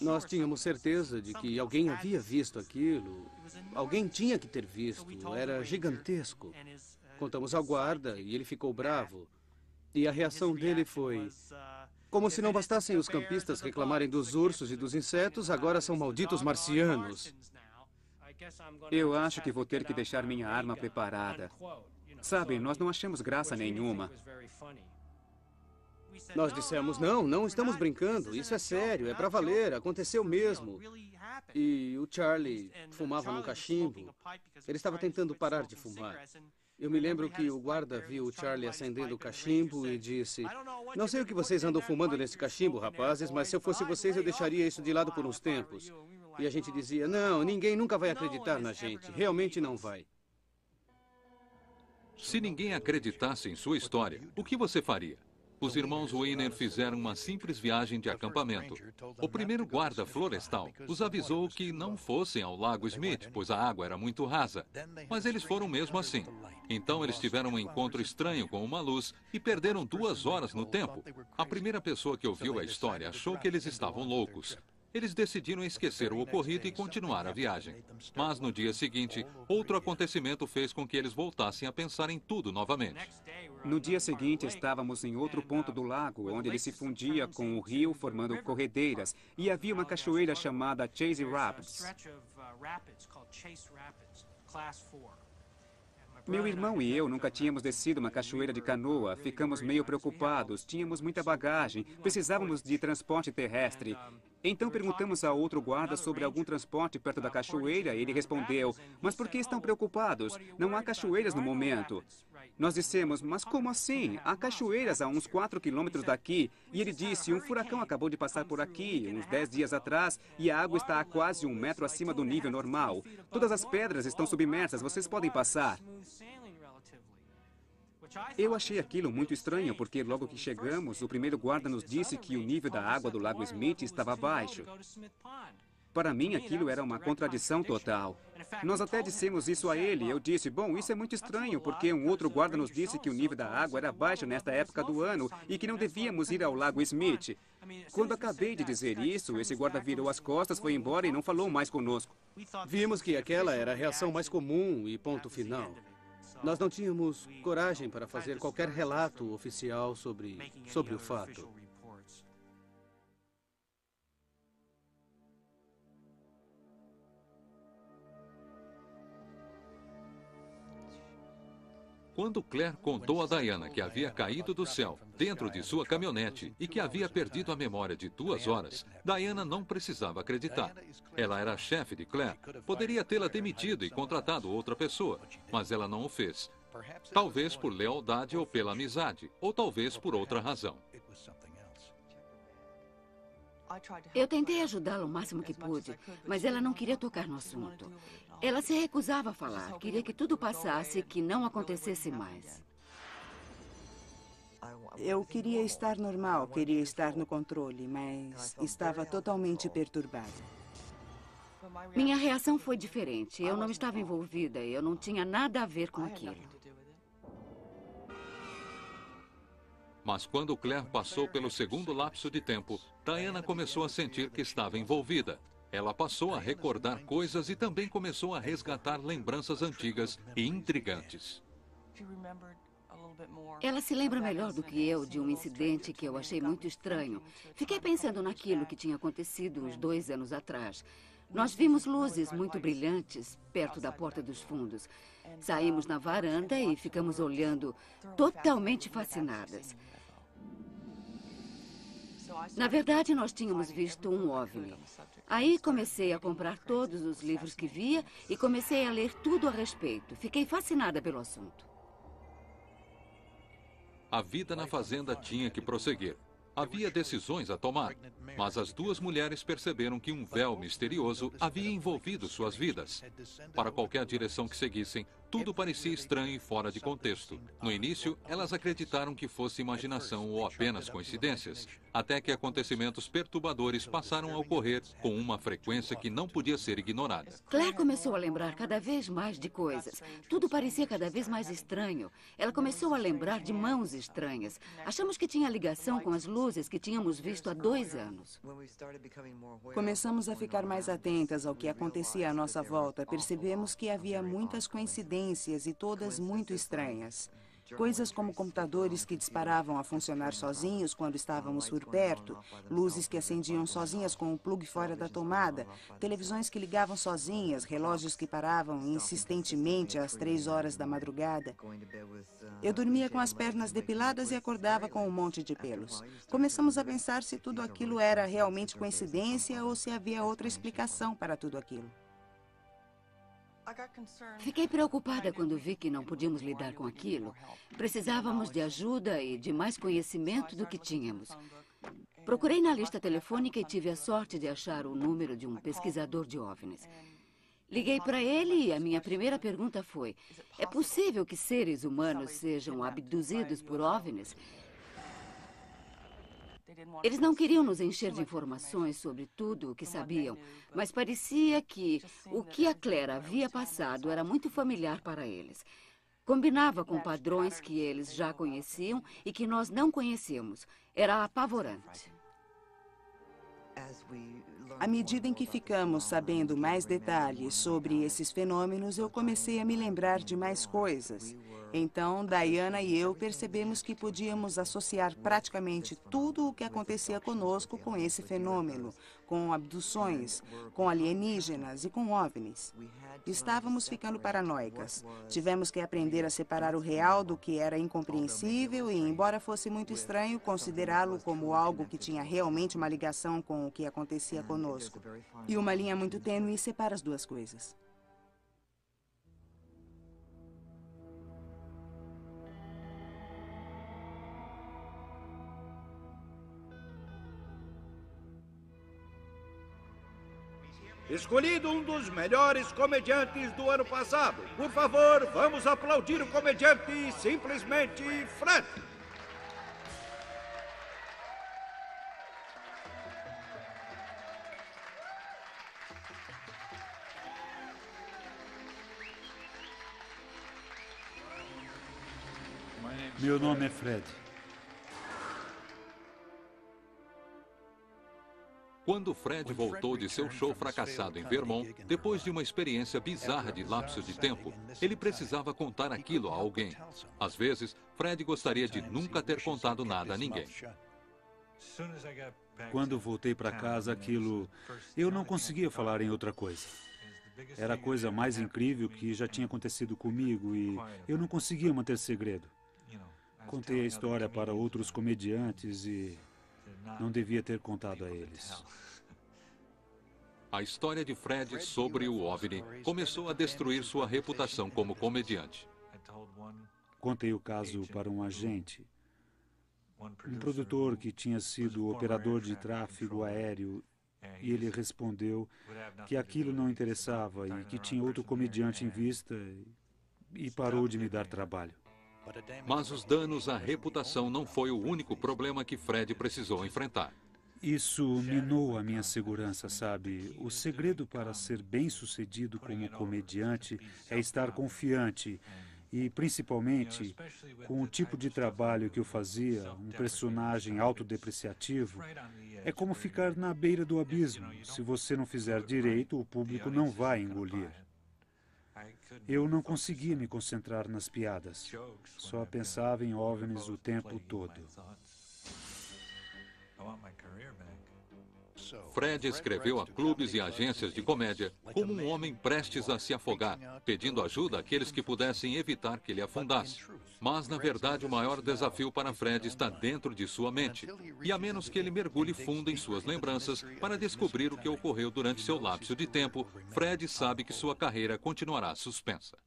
Nós tínhamos certeza de que alguém havia visto aquilo. Alguém tinha que ter visto. Era gigantesco. Contamos ao guarda e ele ficou bravo. E a reação dele foi: como se não bastassem os campistas reclamarem dos ursos e dos insetos, agora são malditos marcianos. Eu acho que vou ter que deixar minha arma preparada. Sabe, nós não achamos graça nenhuma. Nós dissemos: não estamos brincando, isso é sério, é para valer, aconteceu mesmo. E o Charlie fumava num cachimbo. Ele estava tentando parar de fumar. Eu me lembro que o guarda viu o Charlie acendendo o cachimbo e disse: não sei o que vocês andam fumando nesse cachimbo, rapazes, mas se eu fosse vocês, eu deixaria isso de lado por uns tempos. E a gente dizia: não, ninguém nunca vai acreditar na gente, realmente não vai. Se ninguém acreditasse em sua história, o que você faria? Os irmãos Wiener fizeram uma simples viagem de acampamento. O primeiro guarda florestal os avisou que não fossem ao Lago Smith, pois a água era muito rasa. Mas eles foram mesmo assim. Então eles tiveram um encontro estranho com uma luz e perderam 2 horas no tempo. A primeira pessoa que ouviu a história achou que eles estavam loucos. Eles decidiram esquecer o ocorrido e continuar a viagem. Mas no dia seguinte, outro acontecimento fez com que eles voltassem a pensar em tudo novamente. No dia seguinte, estávamos em outro ponto do lago, onde ele se fundia com o rio, formando corredeiras, e havia uma cachoeira chamada Chase Rapids. Meu irmão e eu nunca tínhamos descido uma cachoeira de canoa, ficamos meio preocupados, tínhamos muita bagagem, precisávamos de transporte terrestre. Então perguntamos a outro guarda sobre algum transporte perto da cachoeira e ele respondeu: mas por que estão preocupados? Não há cachoeiras no momento. Nós dissemos, mas como assim? Há cachoeiras a uns 4 quilômetros daqui. E ele disse, um furacão acabou de passar por aqui, uns 10 dias atrás, e a água está a quase 1 metro acima do nível normal. Todas as pedras estão submersas, vocês podem passar. Eu achei aquilo muito estranho, porque logo que chegamos, o primeiro guarda nos disse que o nível da água do Lago Smith estava baixo. Para mim, aquilo era uma contradição total. Nós até dissemos isso a ele. Eu disse, bom, isso é muito estranho, porque um outro guarda nos disse que o nível da água era baixo nesta época do ano e que não devíamos ir ao Lago Smith. Quando acabei de dizer isso, esse guarda virou as costas, foi embora e não falou mais conosco. Vimos que aquela era a reação mais comum e ponto final. Nós não tínhamos coragem para fazer qualquer relato oficial sobre o fato. Quando Claire contou a Diana que havia caído do céu dentro de sua caminhonete e que havia perdido a memória de 2 horas, Diana não precisava acreditar. Ela era a chefe de Claire, poderia tê-la demitido e contratado outra pessoa, mas ela não o fez. Talvez por lealdade ou pela amizade, ou talvez por outra razão. Eu tentei ajudá-la o máximo que pude, mas ela não queria tocar no assunto. Ela se recusava a falar, queria que tudo passasse e que não acontecesse mais. Eu queria estar normal, queria estar no controle, mas estava totalmente perturbada. Minha reação foi diferente. Eu não estava envolvida, eu não tinha nada a ver com aquilo. Mas quando Claire passou pelo segundo lapso de tempo, Diana começou a sentir que estava envolvida. Ela passou a recordar coisas e também começou a resgatar lembranças antigas e intrigantes. Ela se lembra melhor do que eu de um incidente que eu achei muito estranho. Fiquei pensando naquilo que tinha acontecido uns 2 anos atrás. Nós vimos luzes muito brilhantes perto da porta dos fundos. Saímos na varanda e ficamos olhando, totalmente fascinadas. Na verdade, nós tínhamos visto um OVNI. Aí comecei a comprar todos os livros que via e comecei a ler tudo a respeito. Fiquei fascinada pelo assunto. A vida na fazenda tinha que prosseguir. Havia decisões a tomar, mas as 2 mulheres perceberam que um véu misterioso havia envolvido suas vidas. Para qualquer direção que seguissem, tudo parecia estranho e fora de contexto. No início, elas acreditaram que fosse imaginação ou apenas coincidências, até que acontecimentos perturbadores passaram a ocorrer com uma frequência que não podia ser ignorada. Claire começou a lembrar cada vez mais de coisas. Tudo parecia cada vez mais estranho. Ela começou a lembrar de mãos estranhas. Achamos que tinha ligação com as luzes que tínhamos visto há 2 anos. Começamos a ficar mais atentas ao que acontecia à nossa volta. Percebemos que havia muitas coincidências e todas muito estranhas. Coisas como computadores que disparavam a funcionar sozinhos quando estávamos por perto, luzes que acendiam sozinhas com o plug fora da tomada, televisões que ligavam sozinhas, relógios que paravam insistentemente às 3 horas da madrugada. Eu dormia com as pernas depiladas e acordava com um monte de pelos. Começamos a pensar se tudo aquilo era realmente coincidência ou se havia outra explicação para tudo aquilo. Fiquei preocupada quando vi que não podíamos lidar com aquilo. Precisávamos de ajuda e de mais conhecimento do que tínhamos. Procurei na lista telefônica e tive a sorte de achar o número de um pesquisador de OVNIs. Liguei para ele e a minha primeira pergunta foi: é possível que seres humanos sejam abduzidos por OVNIs? Eles não queriam nos encher de informações sobre tudo o que sabiam, mas parecia que o que a Claire havia passado era muito familiar para eles. Combinava com padrões que eles já conheciam e que nós não conhecíamos. Era apavorante. À medida em que ficamos sabendo mais detalhes sobre esses fenômenos, eu comecei a me lembrar de mais coisas. Então, Diana e eu percebemos que podíamos associar praticamente tudo o que acontecia conosco com esse fenômeno, com abduções, com alienígenas e com OVNIs. Estávamos ficando paranoicas. Tivemos que aprender a separar o real do que era incompreensível e, embora fosse muito estranho, considerá-lo como algo que tinha realmente uma ligação com o que acontecia conosco. E uma linha muito tênue separa as 2 coisas. escolhido um dos melhores comediantes do ano passado. Por favor, vamos aplaudir o comediante simplesmente Fred. Meu nome é Fred. Quando Fred voltou de seu show fracassado em Vermont, depois de uma experiência bizarra de lapso de tempo, ele precisava contar aquilo a alguém. Às vezes, Fred gostaria de nunca ter contado nada a ninguém. Quando voltei para casa, eu não conseguia falar em outra coisa. Era a coisa mais incrível que já tinha acontecido comigo e eu não conseguia manter segredo. Contei a história para outros comediantes e não devia ter contado a eles. A história de Fred sobre o OVNI começou a destruir sua reputação como comediante. Contei o caso para um agente, um produtor que tinha sido operador de tráfego aéreo, e ele respondeu que aquilo não interessava e que tinha outro comediante em vista e parou de me dar trabalho. Mas os danos à reputação não foi o único problema que Fred precisou enfrentar. Isso minou a minha segurança, sabe? O segredo para ser bem-sucedido como comediante é estar confiante e, principalmente, com o tipo de trabalho que eu fazia, um personagem autodepreciativo, é como ficar na beira do abismo. Se você não fizer direito, o público não vai engolir. Eu não conseguia me concentrar nas piadas. Só pensava em OVNIs o tempo todo. Fred escreveu a clubes e agências de comédia como um homem prestes a se afogar, pedindo ajuda àqueles que pudessem evitar que ele afundasse. Mas, na verdade, o maior desafio para Fred está dentro de sua mente. E a menos que ele mergulhe fundo em suas lembranças para descobrir o que ocorreu durante seu lapso de tempo, Fred sabe que sua carreira continuará suspensa.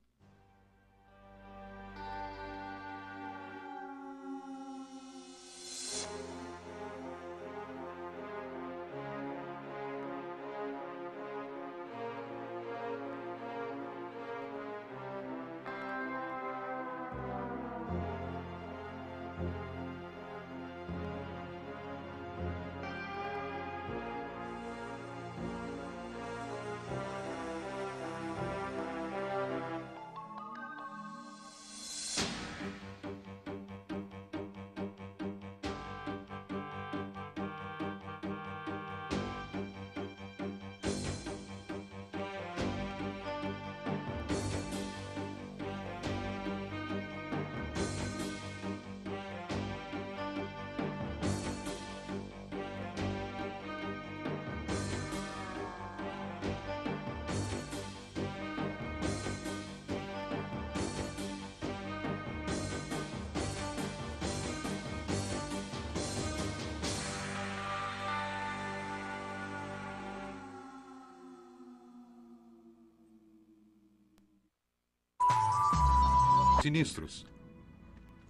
Sinistros.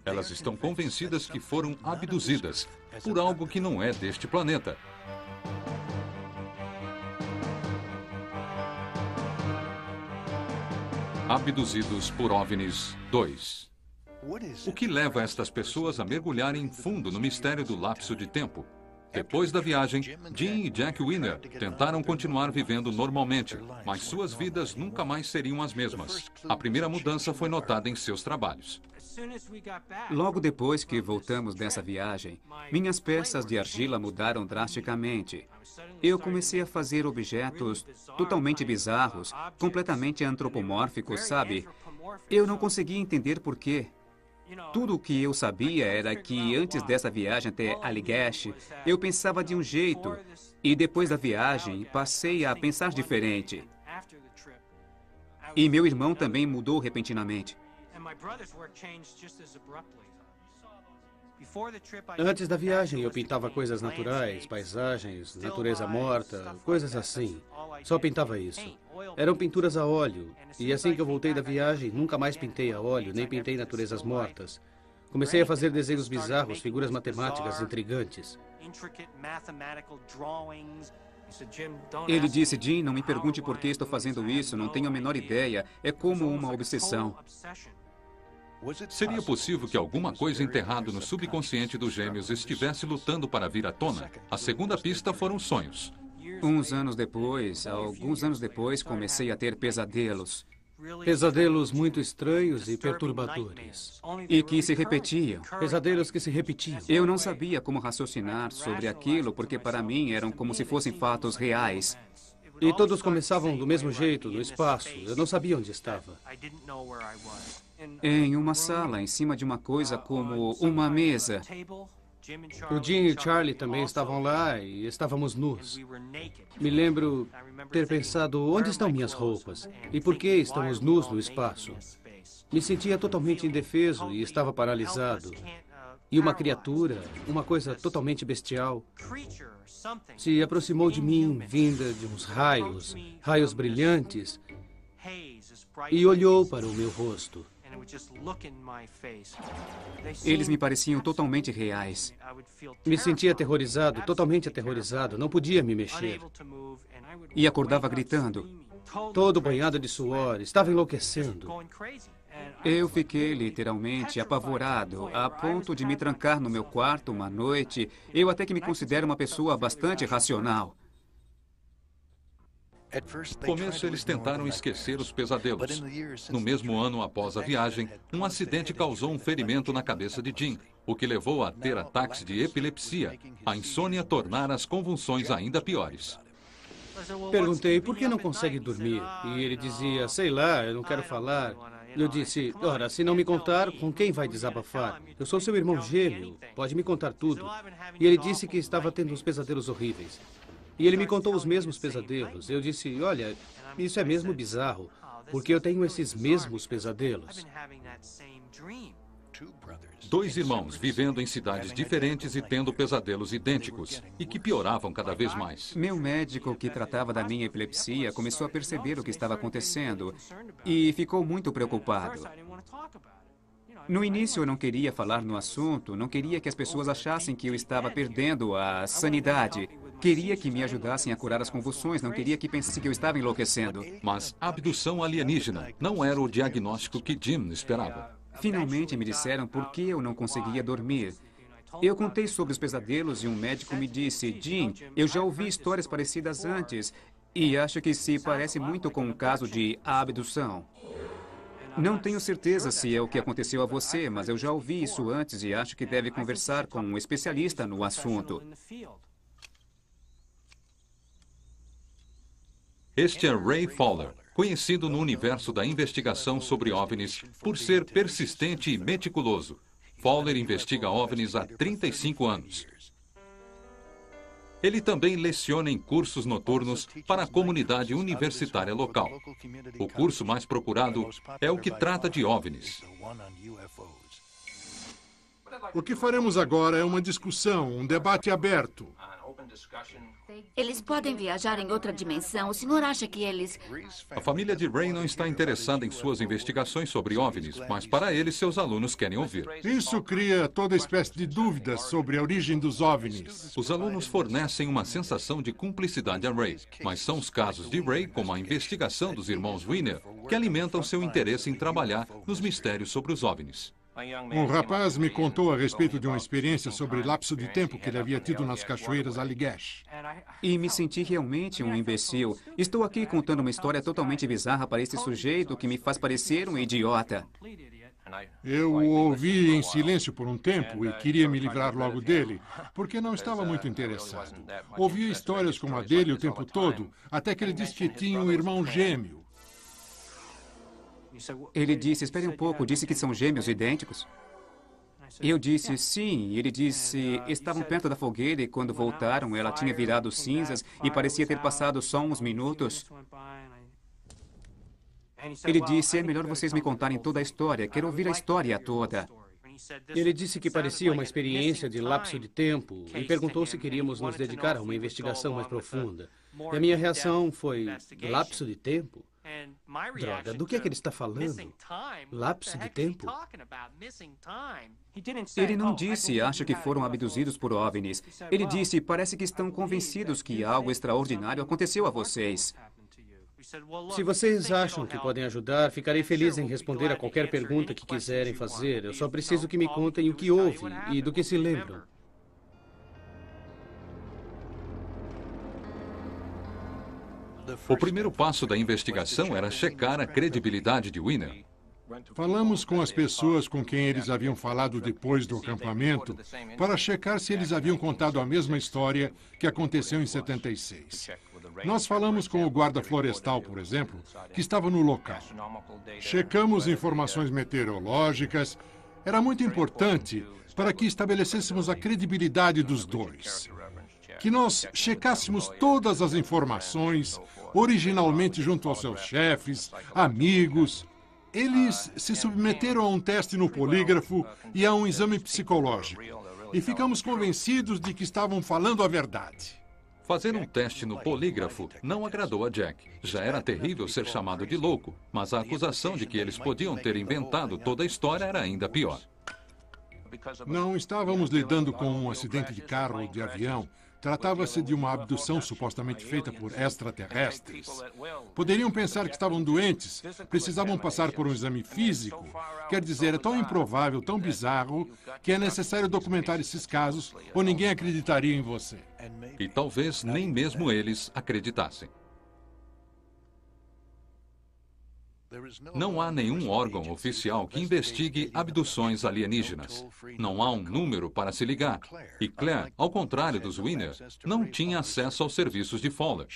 Elas estão convencidas que foram abduzidas por algo que não é deste planeta. Abduzidos por OVNIs 2. O que leva estas pessoas a mergulharem fundo no mistério do lapso de tempo? Depois da viagem, Jim e Jack Winner tentaram continuar vivendo normalmente, mas suas vidas nunca mais seriam as mesmas. A primeira mudança foi notada em seus trabalhos. Logo depois que voltamos dessa viagem, minhas peças de argila mudaram drasticamente. Eu comecei a fazer objetos totalmente bizarros, completamente antropomórficos, sabe? Eu não conseguia entender por quê. Tudo o que eu sabia era que antes dessa viagem até Allagash, eu pensava de um jeito, e depois da viagem passei a pensar diferente. E meu irmão também mudou repentinamente. Antes da viagem, eu pintava coisas naturais, paisagens, natureza morta, coisas assim. Só pintava isso. Eram pinturas a óleo. E assim que eu voltei da viagem, nunca mais pintei a óleo, nem pintei naturezas mortas. Comecei a fazer desenhos bizarros, figuras matemáticas intrigantes. Ele disse, Jim, não me pergunte por que estou fazendo isso, não tenho a menor ideia. É como uma obsessão. Seria possível que alguma coisa enterrada no subconsciente dos gêmeos estivesse lutando para vir à tona? A segunda pista foram sonhos. Alguns anos depois, comecei a ter pesadelos. Pesadelos muito estranhos e perturbadores. E que se repetiam. Pesadelos que se repetiam. Eu não sabia como raciocinar sobre aquilo, porque para mim eram como se fossem fatos reais. E todos começavam do mesmo jeito, no espaço. Eu não sabia onde estava. Em uma sala, em cima de uma coisa como uma mesa. O Jim e Charlie também estavam lá e estávamos nus. Me lembro ter pensado, onde estão minhas roupas? E por que estamos nus no espaço? Me sentia totalmente indefeso e estava paralisado. E uma criatura, uma coisa totalmente bestial, se aproximou de mim, vinda de uns raios brilhantes, e olhou para o meu rosto. Eles me pareciam totalmente reais. Me sentia aterrorizado, totalmente aterrorizado. Não podia me mexer. E acordava gritando. Todo banhado de suor, estava enlouquecendo. Eu fiquei literalmente apavorado, a ponto de me trancar no meu quarto uma noite. Eu até que me considero uma pessoa bastante racional. No começo, eles tentaram esquecer os pesadelos. No mesmo ano após a viagem, um acidente causou um ferimento na cabeça de Jim, o que levou a ter ataques de epilepsia. A insônia tornara as convulsões ainda piores. Perguntei, por que não consegue dormir? E ele dizia, sei lá, eu não quero falar. Eu disse, ora, se não me contar, com quem vai desabafar? Eu sou seu irmão gêmeo, pode me contar tudo. E ele disse que estava tendo uns pesadelos horríveis. E ele me contou os mesmos pesadelos. Eu disse, olha, isso é mesmo bizarro, porque eu tenho esses mesmos pesadelos. Dois irmãos vivendo em cidades diferentes e tendo pesadelos idênticos, e que pioravam cada vez mais. Meu médico, que tratava da minha epilepsia, começou a perceber o que estava acontecendo e ficou muito preocupado. No início, eu não queria falar no assunto, não queria que as pessoas achassem que eu estava perdendo a sanidade. Queria que me ajudassem a curar as convulsões, não queria que pensassem que eu estava enlouquecendo. Mas abdução alienígena não era o diagnóstico que Jim esperava. Finalmente me disseram por que eu não conseguia dormir. Eu contei sobre os pesadelos e um médico me disse, Jim, eu já ouvi histórias parecidas antes e acho que se parece muito com um caso de abdução. Não tenho certeza se é o que aconteceu a você, mas eu já ouvi isso antes e acho que deve conversar com um especialista no assunto. Este é Ray Fowler, conhecido no universo da investigação sobre OVNIs por ser persistente e meticuloso. Fowler investiga OVNIs há 35 anos. Ele também leciona em cursos noturnos para a comunidade universitária local. O curso mais procurado é o que trata de OVNIs. O que faremos agora é uma discussão, um debate aberto. Eles podem viajar em outra dimensão. O senhor acha que eles... A família de Ray não está interessada em suas investigações sobre OVNIs, mas para ele, seus alunos querem ouvir. Isso cria toda espécie de dúvidas sobre a origem dos OVNIs. Os alunos fornecem uma sensação de cumplicidade a Ray, mas são os casos de Ray, como a investigação dos irmãos Wiener, que alimentam seu interesse em trabalhar nos mistérios sobre os OVNIs. Um rapaz me contou a respeito de uma experiência sobre lapso de tempo que ele havia tido nas cachoeiras Allagash. E me senti realmente um imbecil. Estou aqui contando uma história totalmente bizarra para esse sujeito que me faz parecer um idiota. Eu o ouvi em silêncio por um tempo e queria me livrar logo dele, porque não estava muito interessado. Ouvia histórias como a dele o tempo todo, até que ele disse que tinha um irmão gêmeo. Ele disse, espere um pouco, disse que são gêmeos idênticos? Eu disse, sim. Ele disse, estavam perto da fogueira e quando voltaram, ela tinha virado cinzas e parecia ter passado só uns minutos. Ele disse, é melhor vocês me contarem toda a história, quero ouvir a história toda. Ele disse que parecia uma experiência de lapso de tempo e perguntou se queríamos nos dedicar a uma investigação mais profunda. E a minha reação foi, lapso de tempo? Droga, do que é que ele está falando? Lapso de tempo? Ele não disse, acha que foram abduzidos por OVNIs. Ele disse, parece que estão convencidos que algo extraordinário aconteceu a vocês. Se vocês acham que podem ajudar, ficarei feliz em responder a qualquer pergunta que quiserem fazer. Eu só preciso que me contem o que houve e do que se lembram. O primeiro passo da investigação era checar a credibilidade de Winner. Falamos com as pessoas com quem eles haviam falado depois do acampamento para checar se eles haviam contado a mesma história que aconteceu em 76. Nós falamos com o guarda florestal, por exemplo, que estava no local. Checamos informações meteorológicas. Era muito importante para que estabelecêssemos a credibilidade dos dois. Que nós checássemos todas as informações, originalmente junto aos seus chefes, amigos. Eles se submeteram a um teste no polígrafo e a um exame psicológico. E ficamos convencidos de que estavam falando a verdade. Fazer um teste no polígrafo não agradou a Jack. Já era terrível ser chamado de louco, mas a acusação de que eles podiam ter inventado toda a história era ainda pior. Não estávamos lidando com um acidente de carro ou de avião. Tratava-se de uma abdução supostamente feita por extraterrestres. Poderiam pensar que estavam doentes, precisavam passar por um exame físico. Quer dizer, é tão improvável, tão bizarro, que é necessário documentar esses casos ou ninguém acreditaria em você. E talvez nem mesmo eles acreditassem. Não há nenhum órgão oficial que investigue abduções alienígenas. Não há um número para se ligar. E Claire, ao contrário dos Winner, não tinha acesso aos serviços de Fowler.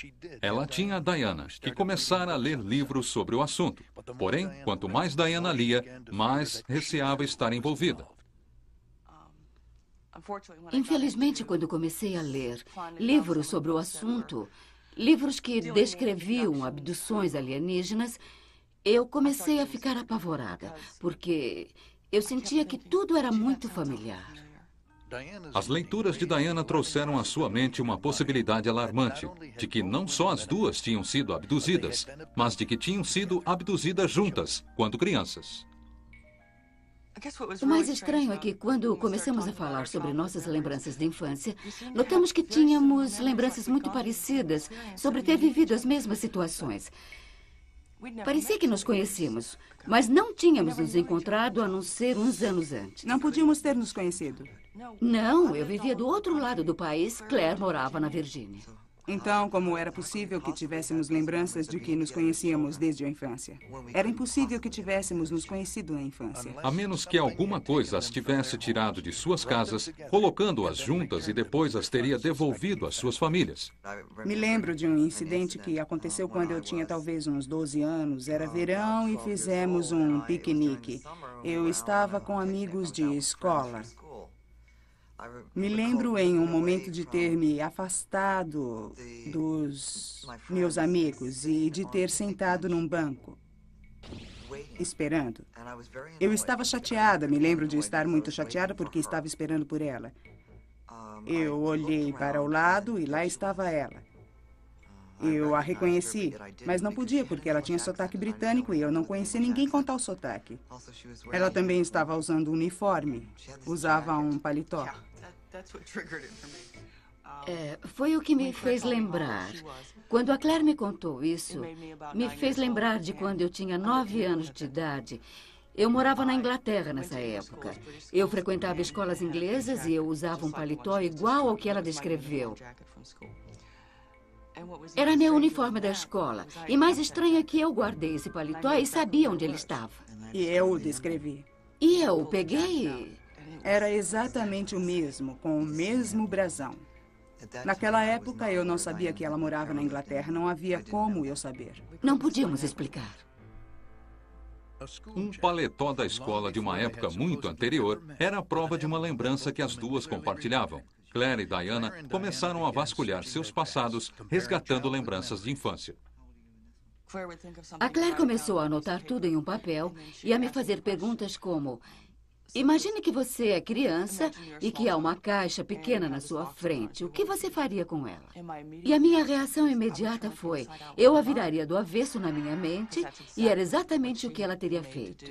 Ela tinha a Diana, que começara a ler livros sobre o assunto. Porém, quanto mais Diana lia, mais receava estar envolvida. Infelizmente, quando comecei a ler livros sobre o assunto, livros que descreviam abduções alienígenas, eu comecei a ficar apavorada, porque eu sentia que tudo era muito familiar. As leituras de Diana trouxeram à sua mente uma possibilidade alarmante, de que não só as duas tinham sido abduzidas, mas de que tinham sido abduzidas juntas, quando crianças. O mais estranho é que, quando começamos a falar sobre nossas lembranças de infância, notamos que tínhamos lembranças muito parecidas sobre ter vivido as mesmas situações. Parecia que nos conhecíamos, mas não tínhamos nos encontrado a não ser uns anos antes. Não podíamos ter nos conhecido. Não, eu vivia do outro lado do país. Claire morava na Virgínia. Então, como era possível que tivéssemos lembranças de que nos conhecíamos desde a infância? Era impossível que tivéssemos nos conhecido na infância. A menos que alguma coisa as tivesse tirado de suas casas, colocando-as juntas e depois as teria devolvido às suas famílias. Me lembro de um incidente que aconteceu quando eu tinha talvez uns 12 anos. Era verão e fizemos um piquenique. Eu estava com amigos de escola. Me lembro em um momento de ter me afastado dos meus amigos e de ter sentado num banco, esperando. Eu estava chateada, me lembro de estar muito chateada porque estava esperando por ela. Eu olhei para o lado e lá estava ela. Eu a reconheci, mas não podia porque ela tinha sotaque britânico e eu não conhecia ninguém com tal sotaque. Ela também estava usando um uniforme, usava um paletó. Foi o que me fez lembrar. Quando a Claire me contou isso, me fez lembrar de quando eu tinha 9 anos de idade. Eu morava na Inglaterra nessa época. Eu frequentava escolas inglesas e eu usava um paletó igual ao que ela descreveu. Era meu uniforme da escola. E mais estranho é que eu guardei esse paletó e sabia onde ele estava. E eu o descrevi. E eu peguei... Era exatamente o mesmo, com o mesmo brasão. Naquela época, eu não sabia que ela morava na Inglaterra. Não havia como eu saber. Não podíamos explicar. Um paletó da escola de uma época muito anterior era a prova de uma lembrança que as duas compartilhavam. Claire e Diana começaram a vasculhar seus passados, resgatando lembranças de infância. A Claire começou a anotar tudo em um papel e a me fazer perguntas como: Imagine que você é criança e que há uma caixa pequena na sua frente. O que você faria com ela? E a minha reação imediata foi, eu a viraria do avesso na minha mente e era exatamente o que ela teria feito.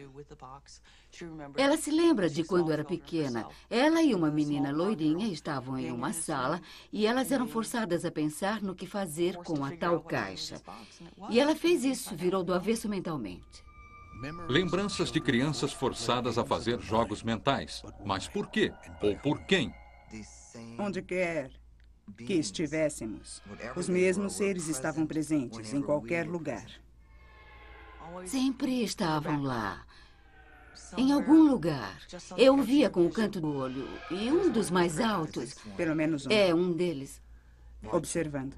Ela se lembra de quando era pequena. Ela e uma menina loirinha estavam em uma sala e elas eram forçadas a pensar no que fazer com a tal caixa. E ela fez isso, virou do avesso mentalmente. Lembranças de crianças forçadas a fazer jogos mentais. Mas por quê? Ou por quem? Onde quer que estivéssemos, os mesmos seres estavam presentes em qualquer lugar. Sempre estavam lá. Em algum lugar. Eu o via com o canto do olho. E um dos mais altos... Pelo menos um. É, um deles. Observando.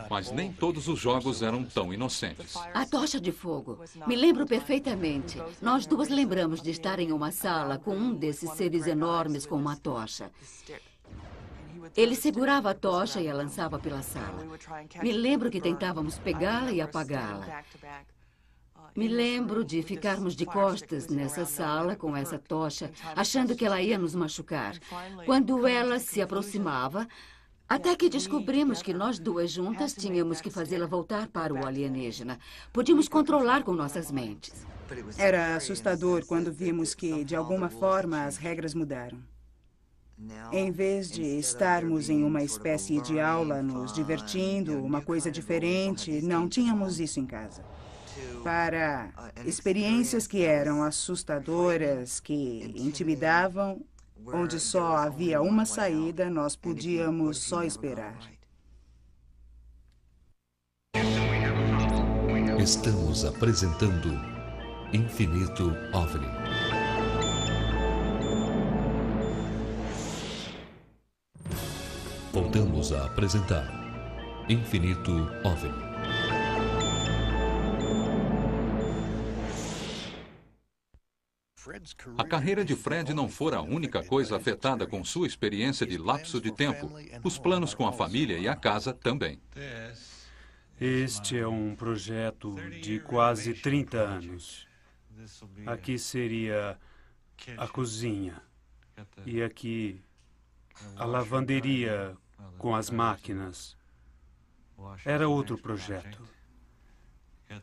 Mas nem todos os jogos eram tão inocentes. A tocha de fogo. Me lembro perfeitamente. Nós duas lembramos de estar em uma sala com um desses seres enormes com uma tocha. Ele segurava a tocha e a lançava pela sala. Me lembro que tentávamos pegá-la e apagá-la. Me lembro de ficarmos de costas nessa sala com essa tocha, achando que ela ia nos machucar. Quando ela se aproximava, até que descobrimos que nós duas juntas tínhamos que fazê-la voltar para o alienígena. Podíamos controlar com nossas mentes. Era assustador quando vimos que, de alguma forma, as regras mudaram. Em vez de estarmos em uma espécie de aula, nos divertindo, uma coisa diferente, não tínhamos isso em casa. Para experiências que eram assustadoras, que intimidavam, onde só havia uma saída, nós podíamos só esperar. Estamos apresentando Infinito OVNI. Voltamos a apresentar Infinito OVNI. A carreira de Fred não fora a única coisa afetada com sua experiência de lapso de tempo. Os planos com a família e a casa também. Este é um projeto de quase 30 anos. Aqui seria a cozinha. E aqui a lavanderia com as máquinas. Era outro projeto.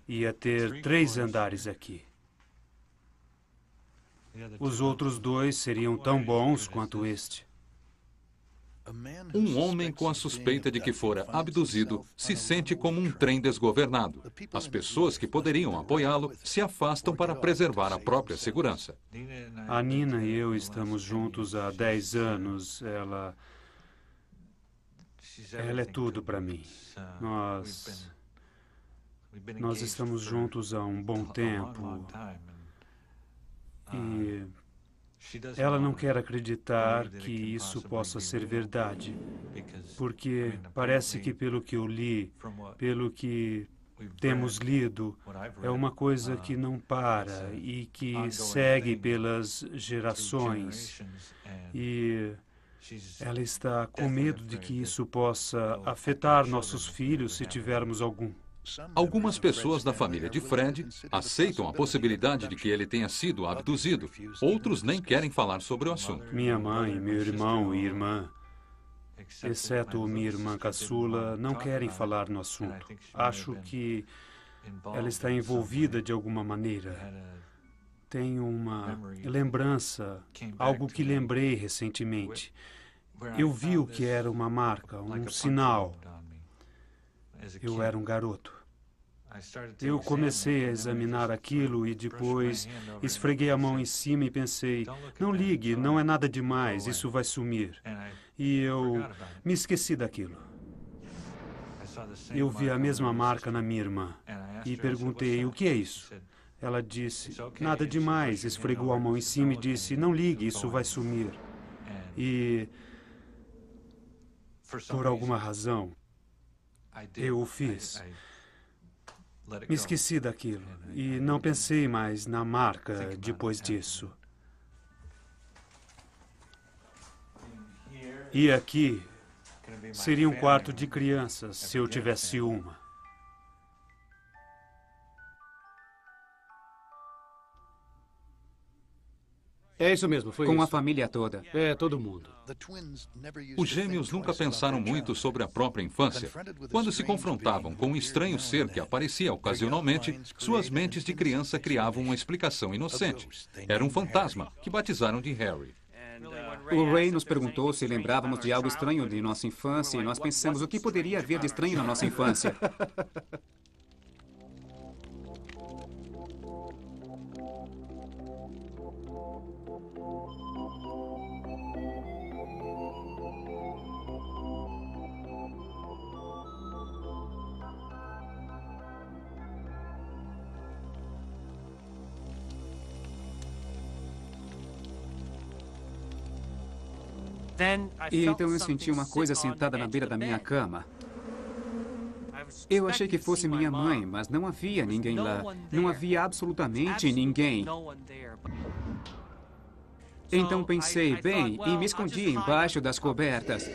Ia ter 3 andares aqui. Os outros 2 seriam tão bons quanto este. Um homem com a suspeita de que fora abduzido se sente como um trem desgovernado. As pessoas que poderiam apoiá-lo se afastam para preservar a própria segurança. A Nina e eu estamos juntos há 10 anos. Ela é tudo para mim. Nós estamos juntos há um bom tempo. E ela não quer acreditar que isso possa ser verdade, porque parece que, pelo que eu li, pelo que temos lido, é uma coisa que não para e que segue pelas gerações. E ela está com medo de que isso possa afetar nossos filhos se tivermos algum. Algumas pessoas da família de Fred aceitam a possibilidade de que ele tenha sido abduzido. Outros nem querem falar sobre o assunto. Minha mãe, meu irmão e irmã, exceto minha irmã caçula, não querem falar no assunto. Acho que ela está envolvida de alguma maneira. Tenho uma lembrança, algo que lembrei recentemente. Eu vi o que era uma marca, um sinal. Eu era um garoto. Eu comecei a examinar aquilo e depois esfreguei a mão em cima e pensei, não ligue, não é nada demais, isso vai sumir. E eu me esqueci daquilo. Eu vi a mesma marca na minha irmã e perguntei, o que é isso? Ela disse, nada demais, esfregou a mão em cima e disse, não ligue, isso vai sumir. E, por alguma razão, eu o fiz. Me esqueci daquilo e não pensei mais na marca depois disso. E aqui seria um quarto de crianças se eu tivesse uma. É isso mesmo, foi Com isso. a família toda. É, todo mundo. Os gêmeos nunca pensaram muito sobre a própria infância. Quando se confrontavam com um estranho ser que aparecia ocasionalmente, suas mentes de criança criavam uma explicação inocente. Era um fantasma, que batizaram de Harry. O Ray nos perguntou se lembrávamos de algo estranho de nossa infância e nós pensamos o que poderia haver de estranho na nossa infância. E então eu senti uma coisa sentada na beira da minha cama. Eu achei que fosse minha mãe, mas não havia ninguém lá. Não havia absolutamente ninguém. Então pensei, bem, e me escondi embaixo das cobertas.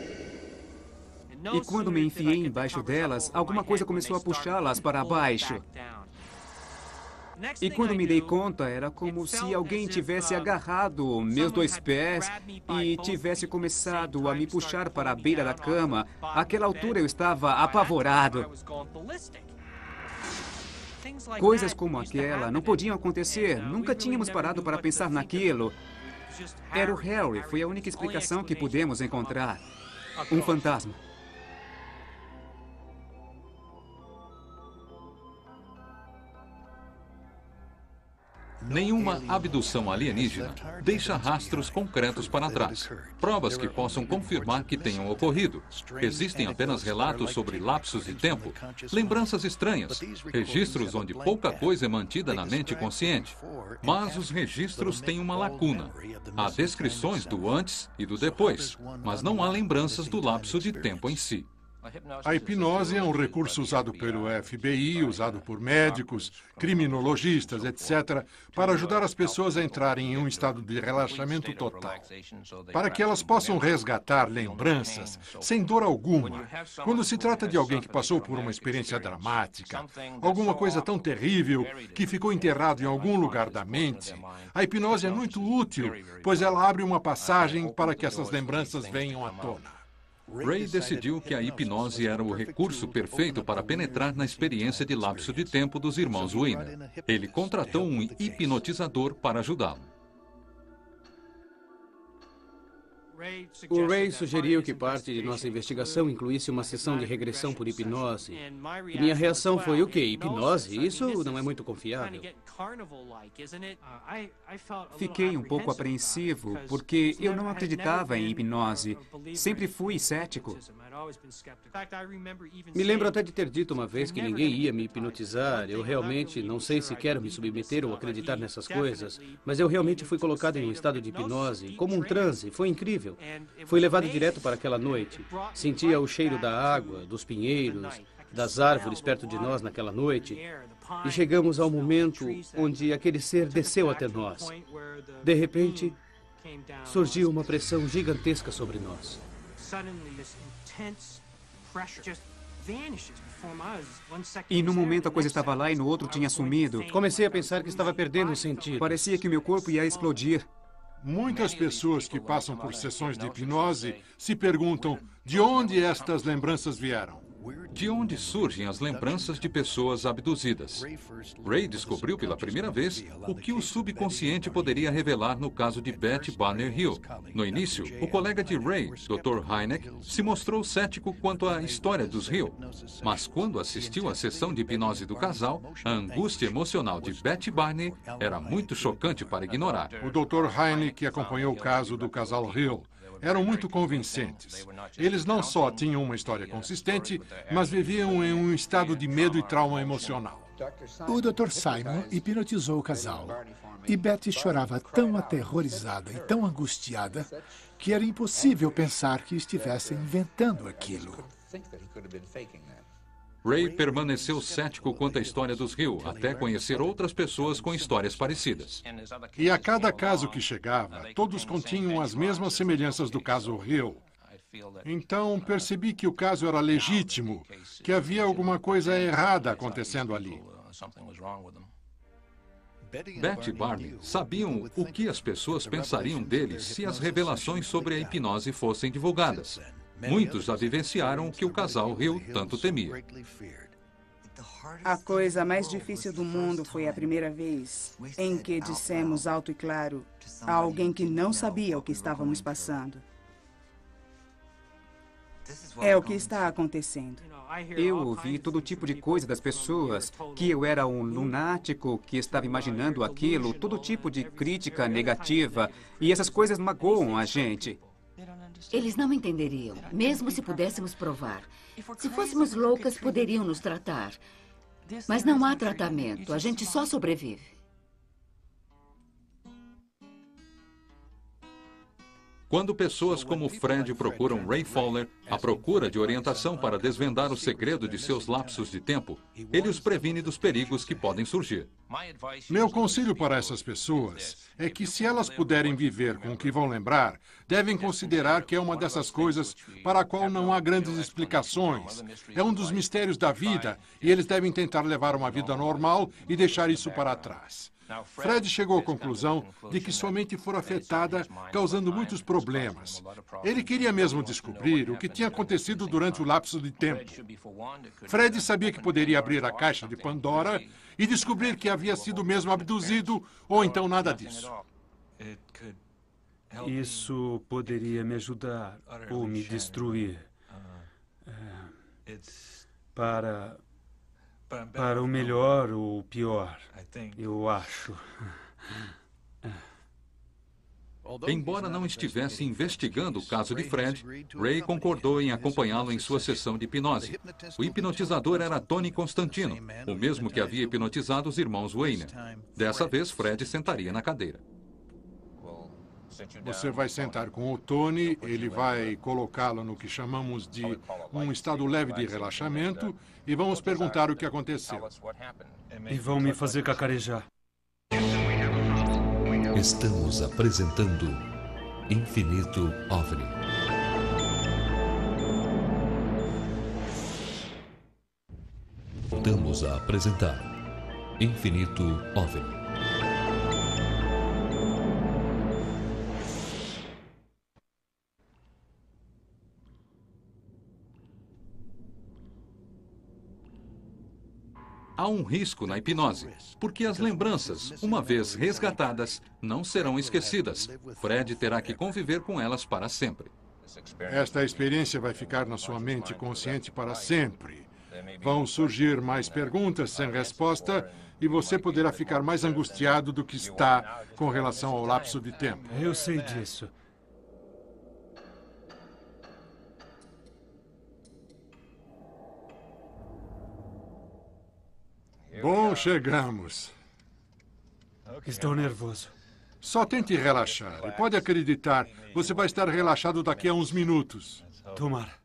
E quando me enfiei embaixo delas, alguma coisa começou a puxá-las para baixo. E quando me dei conta, era como se alguém tivesse agarrado meus dois pés e tivesse começado a me puxar para a beira da cama. Àquela altura eu estava apavorado. Coisas como aquela não podiam acontecer. Nunca tínhamos parado para pensar naquilo. Era o Harry. Foi a única explicação que pudemos encontrar. Um fantasma. Nenhuma abdução alienígena deixa rastros concretos para trás, provas que possam confirmar que tenham ocorrido. Existem apenas relatos sobre lapsos de tempo, lembranças estranhas, registros onde pouca coisa é mantida na mente consciente. Mas os registros têm uma lacuna. Há descrições do antes e do depois, mas não há lembranças do lapso de tempo em si. A hipnose é um recurso usado pelo FBI, usado por médicos, criminologistas, etc., para ajudar as pessoas a entrarem em um estado de relaxamento total, para que elas possam resgatar lembranças sem dor alguma. Quando se trata de alguém que passou por uma experiência dramática, alguma coisa tão terrível que ficou enterrado em algum lugar da mente, a hipnose é muito útil, pois ela abre uma passagem para que essas lembranças venham à tona. Ray decidiu que a hipnose era o recurso perfeito para penetrar na experiência de lapso de tempo dos irmãos Weiner. Ele contratou um hipnotizador para ajudá-lo. O Ray sugeriu que parte de nossa investigação incluísse uma sessão de regressão por hipnose. E minha reação foi, o quê? Hipnose? Isso não é muito confiável. Fiquei um pouco apreensivo, porque eu não acreditava em hipnose. Sempre fui cético. Me lembro até de ter dito uma vez que ninguém ia me hipnotizar. Eu realmente não sei se quero me submeter ou acreditar nessas coisas, mas eu realmente fui colocado em um estado de hipnose, como um transe. Foi incrível. Fui levado direto para aquela noite. Sentia o cheiro da água, dos pinheiros, das árvores perto de nós naquela noite. E chegamos ao momento onde aquele ser desceu até nós. De repente, surgiu uma pressão gigantesca sobre nós. E no momento a coisa estava lá e no outro tinha sumido. Comecei a pensar que estava perdendo o sentido. Parecia que meu corpo ia explodir. Muitas pessoas que passam por sessões de hipnose se perguntam de onde estas lembranças vieram. De onde surgem as lembranças de pessoas abduzidas? Ray descobriu pela primeira vez o que o subconsciente poderia revelar no caso de Betty Barner Hill. No início, o colega de Ray, Dr. Hynek, se mostrou cético quanto à história dos Hill. Mas quando assistiu à sessão de hipnose do casal, a angústia emocional de Betty Barner era muito chocante para ignorar. O Dr. Hynek acompanhou o caso do casal Hill. Eram muito convincentes. Eles não só tinham uma história consistente, mas viviam em um estado de medo e trauma emocional. O Dr. Simon hipnotizou o casal. E Betty chorava tão aterrorizada e tão angustiada que era impossível pensar que estivessem inventando aquilo. Ray permaneceu cético quanto à história dos Hill, até conhecer outras pessoas com histórias parecidas. E a cada caso que chegava, todos continham as mesmas semelhanças do caso Hill. Então, percebi que o caso era legítimo, que havia alguma coisa errada acontecendo ali. Betty e Barney sabiam o que as pessoas pensariam deles se as revelações sobre a hipnose fossem divulgadas. Muitos já vivenciaram o que o casal Hill tanto temia. A coisa mais difícil do mundo foi a primeira vez em que dissemos alto e claro a alguém que não sabia o que estávamos passando. É o que está acontecendo. Eu ouvi todo tipo de coisa das pessoas, que eu era um lunático, que estava imaginando aquilo, todo tipo de crítica negativa, e essas coisas magoam a gente. Eles não entenderiam, mesmo se pudéssemos provar. Se fôssemos loucas, poderiam nos tratar. Mas não há tratamento, a gente só sobrevive. Quando pessoas como Fred procuram Ray Fowler à procura de orientação para desvendar o segredo de seus lapsos de tempo, ele os previne dos perigos que podem surgir. Meu conselho para essas pessoas é que, se elas puderem viver com o que vão lembrar, devem considerar que é uma dessas coisas para a qual não há grandes explicações. É um dos mistérios da vida e eles devem tentar levar uma vida normal e deixar isso para trás. Fred chegou à conclusão de que sua mente fora afetada, causando muitos problemas. Ele queria mesmo descobrir o que tinha acontecido durante o lapso de tempo. Fred sabia que poderia abrir a caixa de Pandora e descobrir que havia sido mesmo abduzido, ou então nada disso. Isso poderia me ajudar ou me destruir. Para o melhor ou o pior, eu acho. Embora não estivesse investigando o caso de Fred, Ray concordou em acompanhá-lo em sua sessão de hipnose. O hipnotizador era Tony Constantino, o mesmo que havia hipnotizado os irmãos Weiner. Dessa vez, Fred sentaria na cadeira. Você vai sentar com o Tony, ele vai colocá-lo no que chamamos de um estado leve de relaxamento e vamos perguntar o que aconteceu. E vão me fazer cacarejar. Estamos apresentando Infinito OVNI. Voltamos a apresentar Infinito OVNI. Há um risco na hipnose, porque as lembranças, uma vez resgatadas, não serão esquecidas. Fred terá que conviver com elas para sempre. Esta experiência vai ficar na sua mente consciente para sempre. Vão surgir mais perguntas sem resposta e você poderá ficar mais angustiado do que está com relação ao lapso de tempo. Eu sei disso. Bom, chegamos. Estou nervoso. Só tente relaxar. E pode acreditar, você vai estar relaxado daqui a uns minutos. Tomara.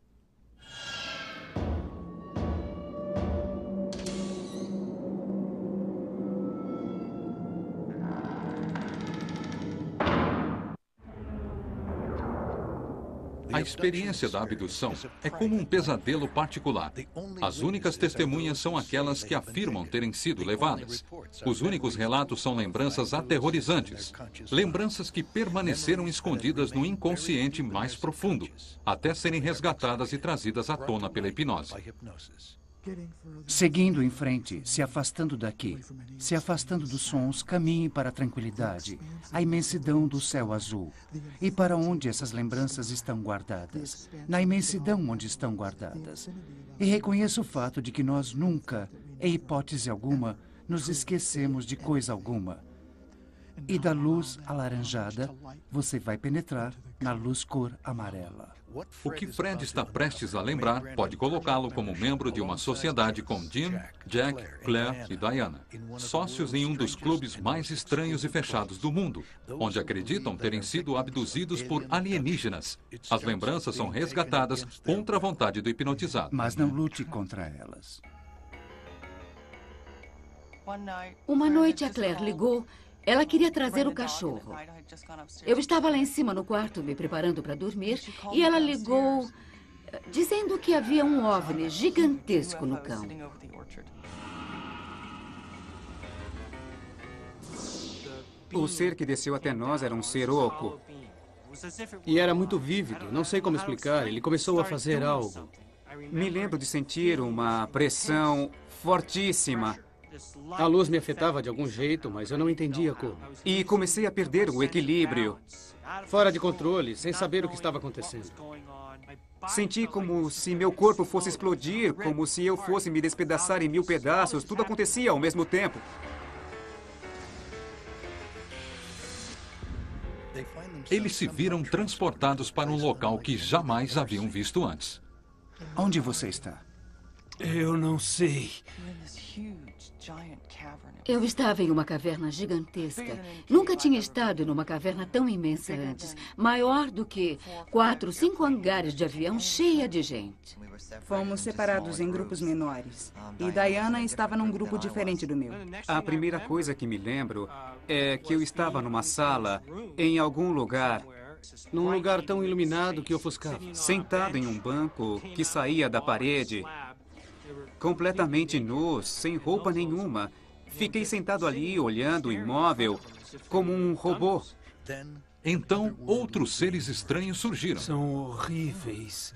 A experiência da abdução é como um pesadelo particular. As únicas testemunhas são aquelas que afirmam terem sido levadas. Os únicos relatos são lembranças aterrorizantes. Lembranças que permaneceram escondidas no inconsciente mais profundo, até serem resgatadas e trazidas à tona pela hipnose. Seguindo em frente, se afastando daqui, se afastando dos sons, caminhe para a tranquilidade, a imensidão do céu azul. E para onde essas lembranças estão guardadas? Na imensidão onde estão guardadas. E reconheça o fato de que nós nunca, em hipótese alguma, nos esquecemos de coisa alguma. E da luz alaranjada, você vai penetrar na luz cor amarela. O que Fred está prestes a lembrar pode colocá-lo como membro de uma sociedade com Jim, Jack, Claire e Diana, sócios em um dos clubes mais estranhos e fechados do mundo, onde acreditam terem sido abduzidos por alienígenas. As lembranças são resgatadas contra a vontade do hipnotizado. Mas não lute contra elas. Uma noite a Claire ligou. Ela queria trazer o cachorro. Eu estava lá em cima no quarto me preparando para dormir e ela ligou dizendo que havia um OVNI gigantesco no cão. O ser que desceu até nós era um ser oco. E era muito vívido, não sei como explicar. Ele começou a fazer algo. Me lembro de sentir uma pressão fortíssima. A luz me afetava de algum jeito, mas eu não entendia como. E comecei a perder o equilíbrio. Fora de controle, sem saber o que estava acontecendo. Senti como se meu corpo fosse explodir, como se eu fosse me despedaçar em 1000 pedaços. Tudo acontecia ao mesmo tempo. Eles se viram transportados para um local que jamais haviam visto antes. Onde você está? Eu não sei. Eu estava em uma caverna gigantesca. Nunca tinha estado numa caverna tão imensa antes. Maior do que 4, 5 hangares de avião cheia de gente. Fomos separados em grupos menores. E Diana estava num grupo diferente do meu. A primeira coisa que me lembro é que eu estava numa sala, em algum lugar, num lugar tão iluminado que ofuscava. Sentado em um banco que saía da parede, completamente nu, sem roupa nenhuma. Fiquei sentado ali, olhando o imóvel, como um robô. Então, outros seres estranhos surgiram. São horríveis.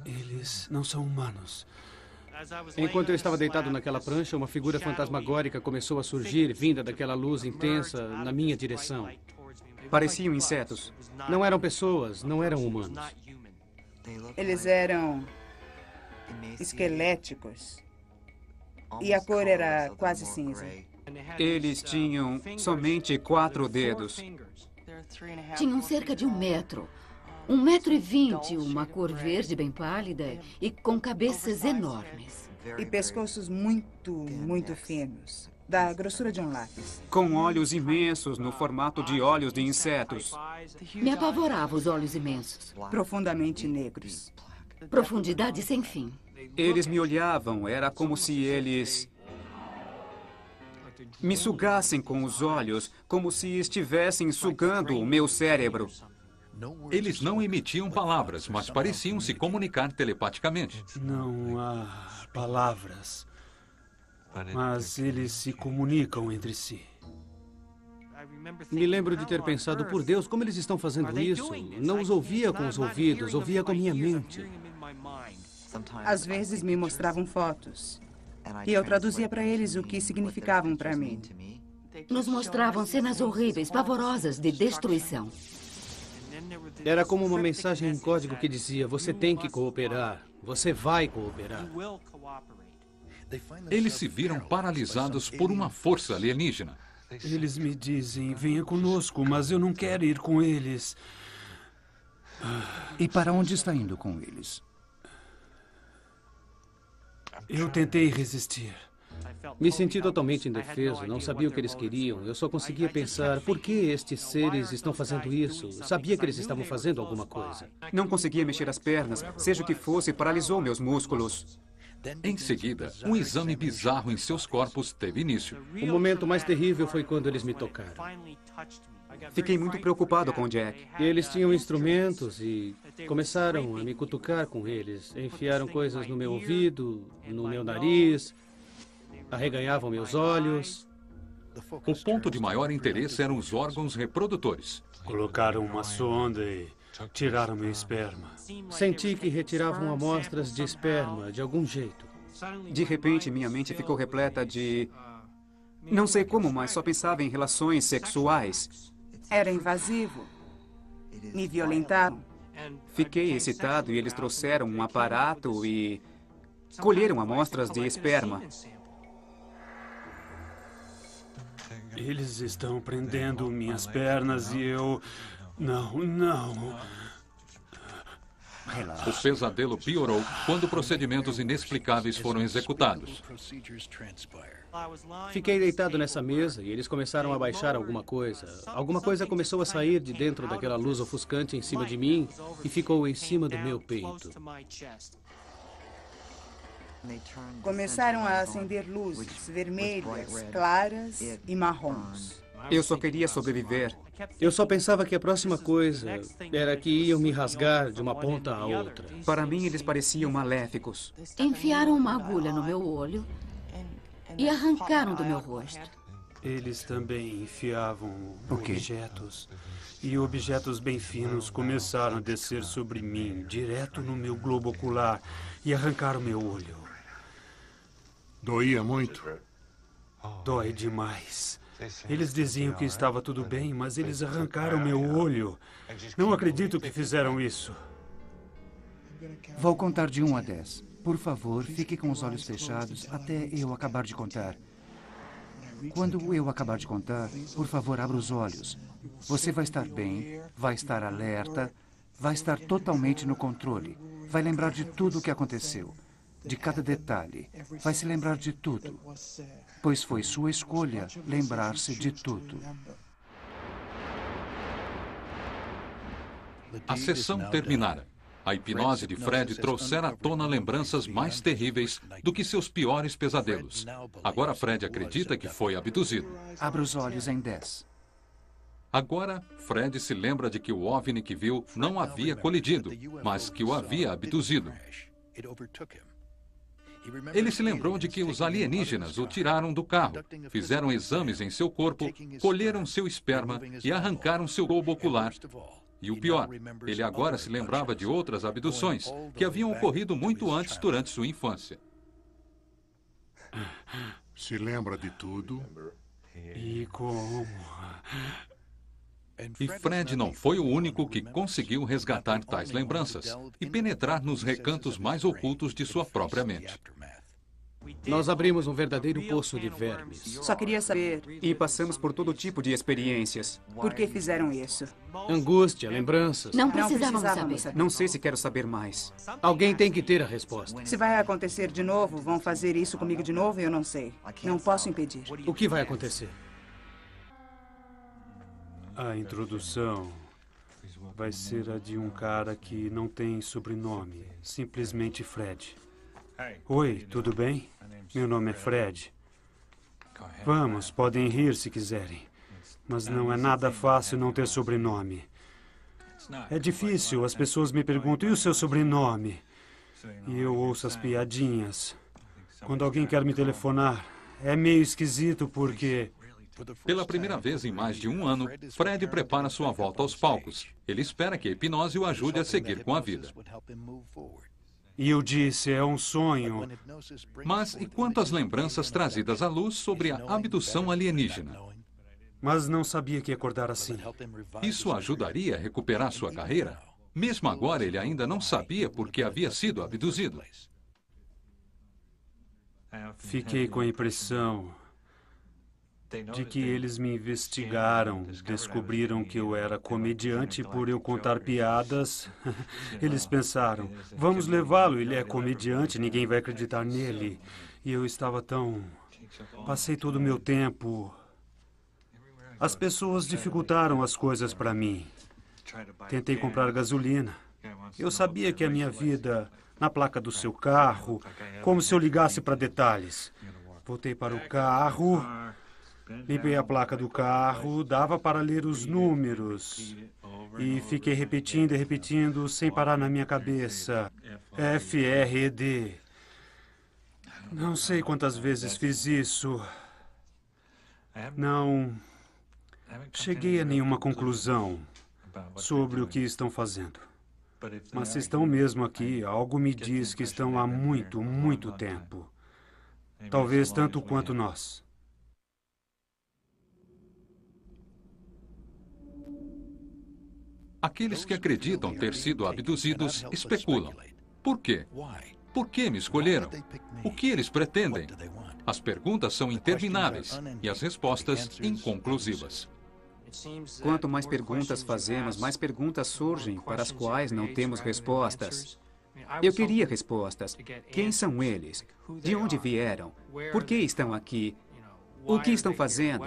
Eles não são humanos. Enquanto eu estava deitado naquela prancha, uma figura fantasmagórica começou a surgir, vinda daquela luz intensa, na minha direção. Pareciam insetos. Não eram pessoas, não eram humanos. Eles eram esqueléticos. E a cor era quase cinza. Eles tinham somente 4 dedos. Tinham cerca de 1 metro. 1,20 m, uma cor verde bem pálida e com cabeças enormes. E pescoços muito finos, da grossura de um lápis. Com olhos imensos no formato de olhos de insetos. Me apavorava os olhos imensos. Profundamente negros. Profundidade sem fim. Eles me olhavam, era como se eles me sugassem com os olhos, como se estivessem sugando o meu cérebro. Eles não emitiam palavras, mas pareciam se comunicar telepaticamente. Não há palavras, mas eles se comunicam entre si. Me lembro de ter pensado, por Deus, como eles estão fazendo isso? Não os ouvia com os ouvidos, ouvia com a minha mente. Às vezes me mostravam fotos. E eu traduzia para eles o que significavam para mim. Nos mostravam cenas horríveis, pavorosas, de destruição. Era como uma mensagem em código que dizia: você tem que cooperar, você vai cooperar. Eles se viram paralisados por uma força alienígena. Eles me dizem, venha conosco, mas eu não quero ir com eles. E para onde está indo com eles? Eu tentei resistir. Me senti totalmente indefeso, não sabia o que eles queriam. Eu só conseguia pensar, por que estes seres estão fazendo isso? Sabia que eles estavam fazendo alguma coisa. Não conseguia mexer as pernas, seja o que fosse, paralisou meus músculos. Em seguida, um exame bizarro em seus corpos teve início. O momento mais terrível foi quando eles me tocaram. Fiquei muito preocupado com Jack. Eles tinham instrumentos e começaram a me cutucar com eles. Enfiaram coisas no meu ouvido, no meu nariz, arreganhavam meus olhos. O ponto de maior interesse eram os órgãos reprodutores. Colocaram uma sonda e tiraram meu esperma. Senti que retiravam amostras de esperma de algum jeito. De repente, minha mente ficou repleta de... Não sei como, mas só pensava em relações sexuais. Era invasivo. Me violentaram. Fiquei excitado e eles trouxeram um aparato e colheram amostras de esperma. Eles estão prendendo minhas pernas e eu... Não. O pesadelo piorou quando procedimentos inexplicáveis foram executados. Fiquei deitado nessa mesa e eles começaram a baixar alguma coisa. Alguma coisa começou a sair de dentro daquela luz ofuscante em cima de mim e ficou em cima do meu peito. Começaram a acender luzes vermelhas, claras e marrons. Eu só queria sobreviver. Eu só pensava que a próxima coisa era que iam me rasgar de uma ponta à outra. Para mim, eles pareciam maléficos. Enfiaram uma agulha no meu olho e arrancaram do meu rosto. Eles também enfiavam O quê? objetos. E objetos bem finos começaram a descer sobre mim, direto no meu globo ocular, e arrancaram meu olho. Doía muito? Dói demais. Eles diziam que estava tudo bem, mas eles arrancaram meu olho. Não acredito que fizeram isso. Vou contar de 1 a 10. Por favor, fique com os olhos fechados até eu acabar de contar. Quando eu acabar de contar, por favor, abra os olhos. Você vai estar bem, vai estar alerta, vai estar totalmente no controle. Vai lembrar de tudo o que aconteceu, de cada detalhe. Vai se lembrar de tudo, pois foi sua escolha lembrar-se de tudo. A sessão terminara. A hipnose de Fred trouxera à tona lembranças mais terríveis do que seus piores pesadelos. Agora Fred acredita que foi abduzido. Abra os olhos em 10. Agora, Fred se lembra de que o OVNI que viu não havia colidido, mas que o havia abduzido. Ele se lembrou de que os alienígenas o tiraram do carro, fizeram exames em seu corpo, colheram seu esperma e arrancaram seu globo ocular. E o pior, ele agora se lembrava de outras abduções que haviam ocorrido muito antes durante sua infância. Se lembra de tudo? E como? E Fred não foi o único que conseguiu resgatar tais lembranças e penetrar nos recantos mais ocultos de sua própria mente. Nós abrimos um verdadeiro poço de vermes. Só queria saber E passamos por todo tipo de experiências. por que fizeram isso. Angústia, lembranças. Não precisávamos precisávamos saber. Não sei se quero saber mais. Alguém tem que ter a resposta. Se vai acontecer de novo, vão fazer isso comigo de novo, eu não sei. Não posso impedir. O que vai acontecer? A introdução vai ser a de um cara que não tem sobrenome, simplesmente Fred. Oi, tudo bem? Meu nome é Fred. Vamos, podem rir se quiserem. Mas não é nada fácil não ter sobrenome. É difícil, as pessoas me perguntam, e o seu sobrenome? E eu ouço as piadinhas. Quando alguém quer me telefonar, é meio esquisito porque... Pela primeira vez em mais de 1 ano, Fred prepara sua volta aos palcos. Ele espera que a hipnose o ajude a seguir com a vida. E eu disse, é um sonho. Mas e quanto às lembranças trazidas à luz sobre a abdução alienígena? Mas não sabia que ia acordar assim. Isso ajudaria a recuperar sua carreira? Mesmo agora, ele ainda não sabia por que havia sido abduzido. Fiquei com a impressão de que eles me investigaram, descobriram que eu era comediante por eu contar piadas. Eles pensaram, vamos levá-lo, ele é comediante, ninguém vai acreditar nele. E eu estava tão... Passei todo o meu tempo... As pessoas dificultaram as coisas para mim. Tentei comprar gasolina. Eu sabia que a minha vida, na placa do seu carro, como se eu ligasse para detalhes. Voltei para o carro... Limpei a placa do carro, dava para ler os números. E fiquei repetindo e repetindo, sem parar na minha cabeça. FRED. Não sei quantas vezes fiz isso. Não cheguei a nenhuma conclusão sobre o que estão fazendo. Mas se estão mesmo aqui, algo me diz que estão há muito, muito tempo. Talvez tanto quanto nós. Aqueles que acreditam ter sido abduzidos especulam. Por quê? Por que me escolheram? O que eles pretendem? As perguntas são intermináveis e as respostas inconclusivas. Quanto mais perguntas fazemos, mais perguntas surgem para as quais não temos respostas. Eu queria respostas. Quem são eles? De onde vieram? Por que estão aqui? O que estão fazendo?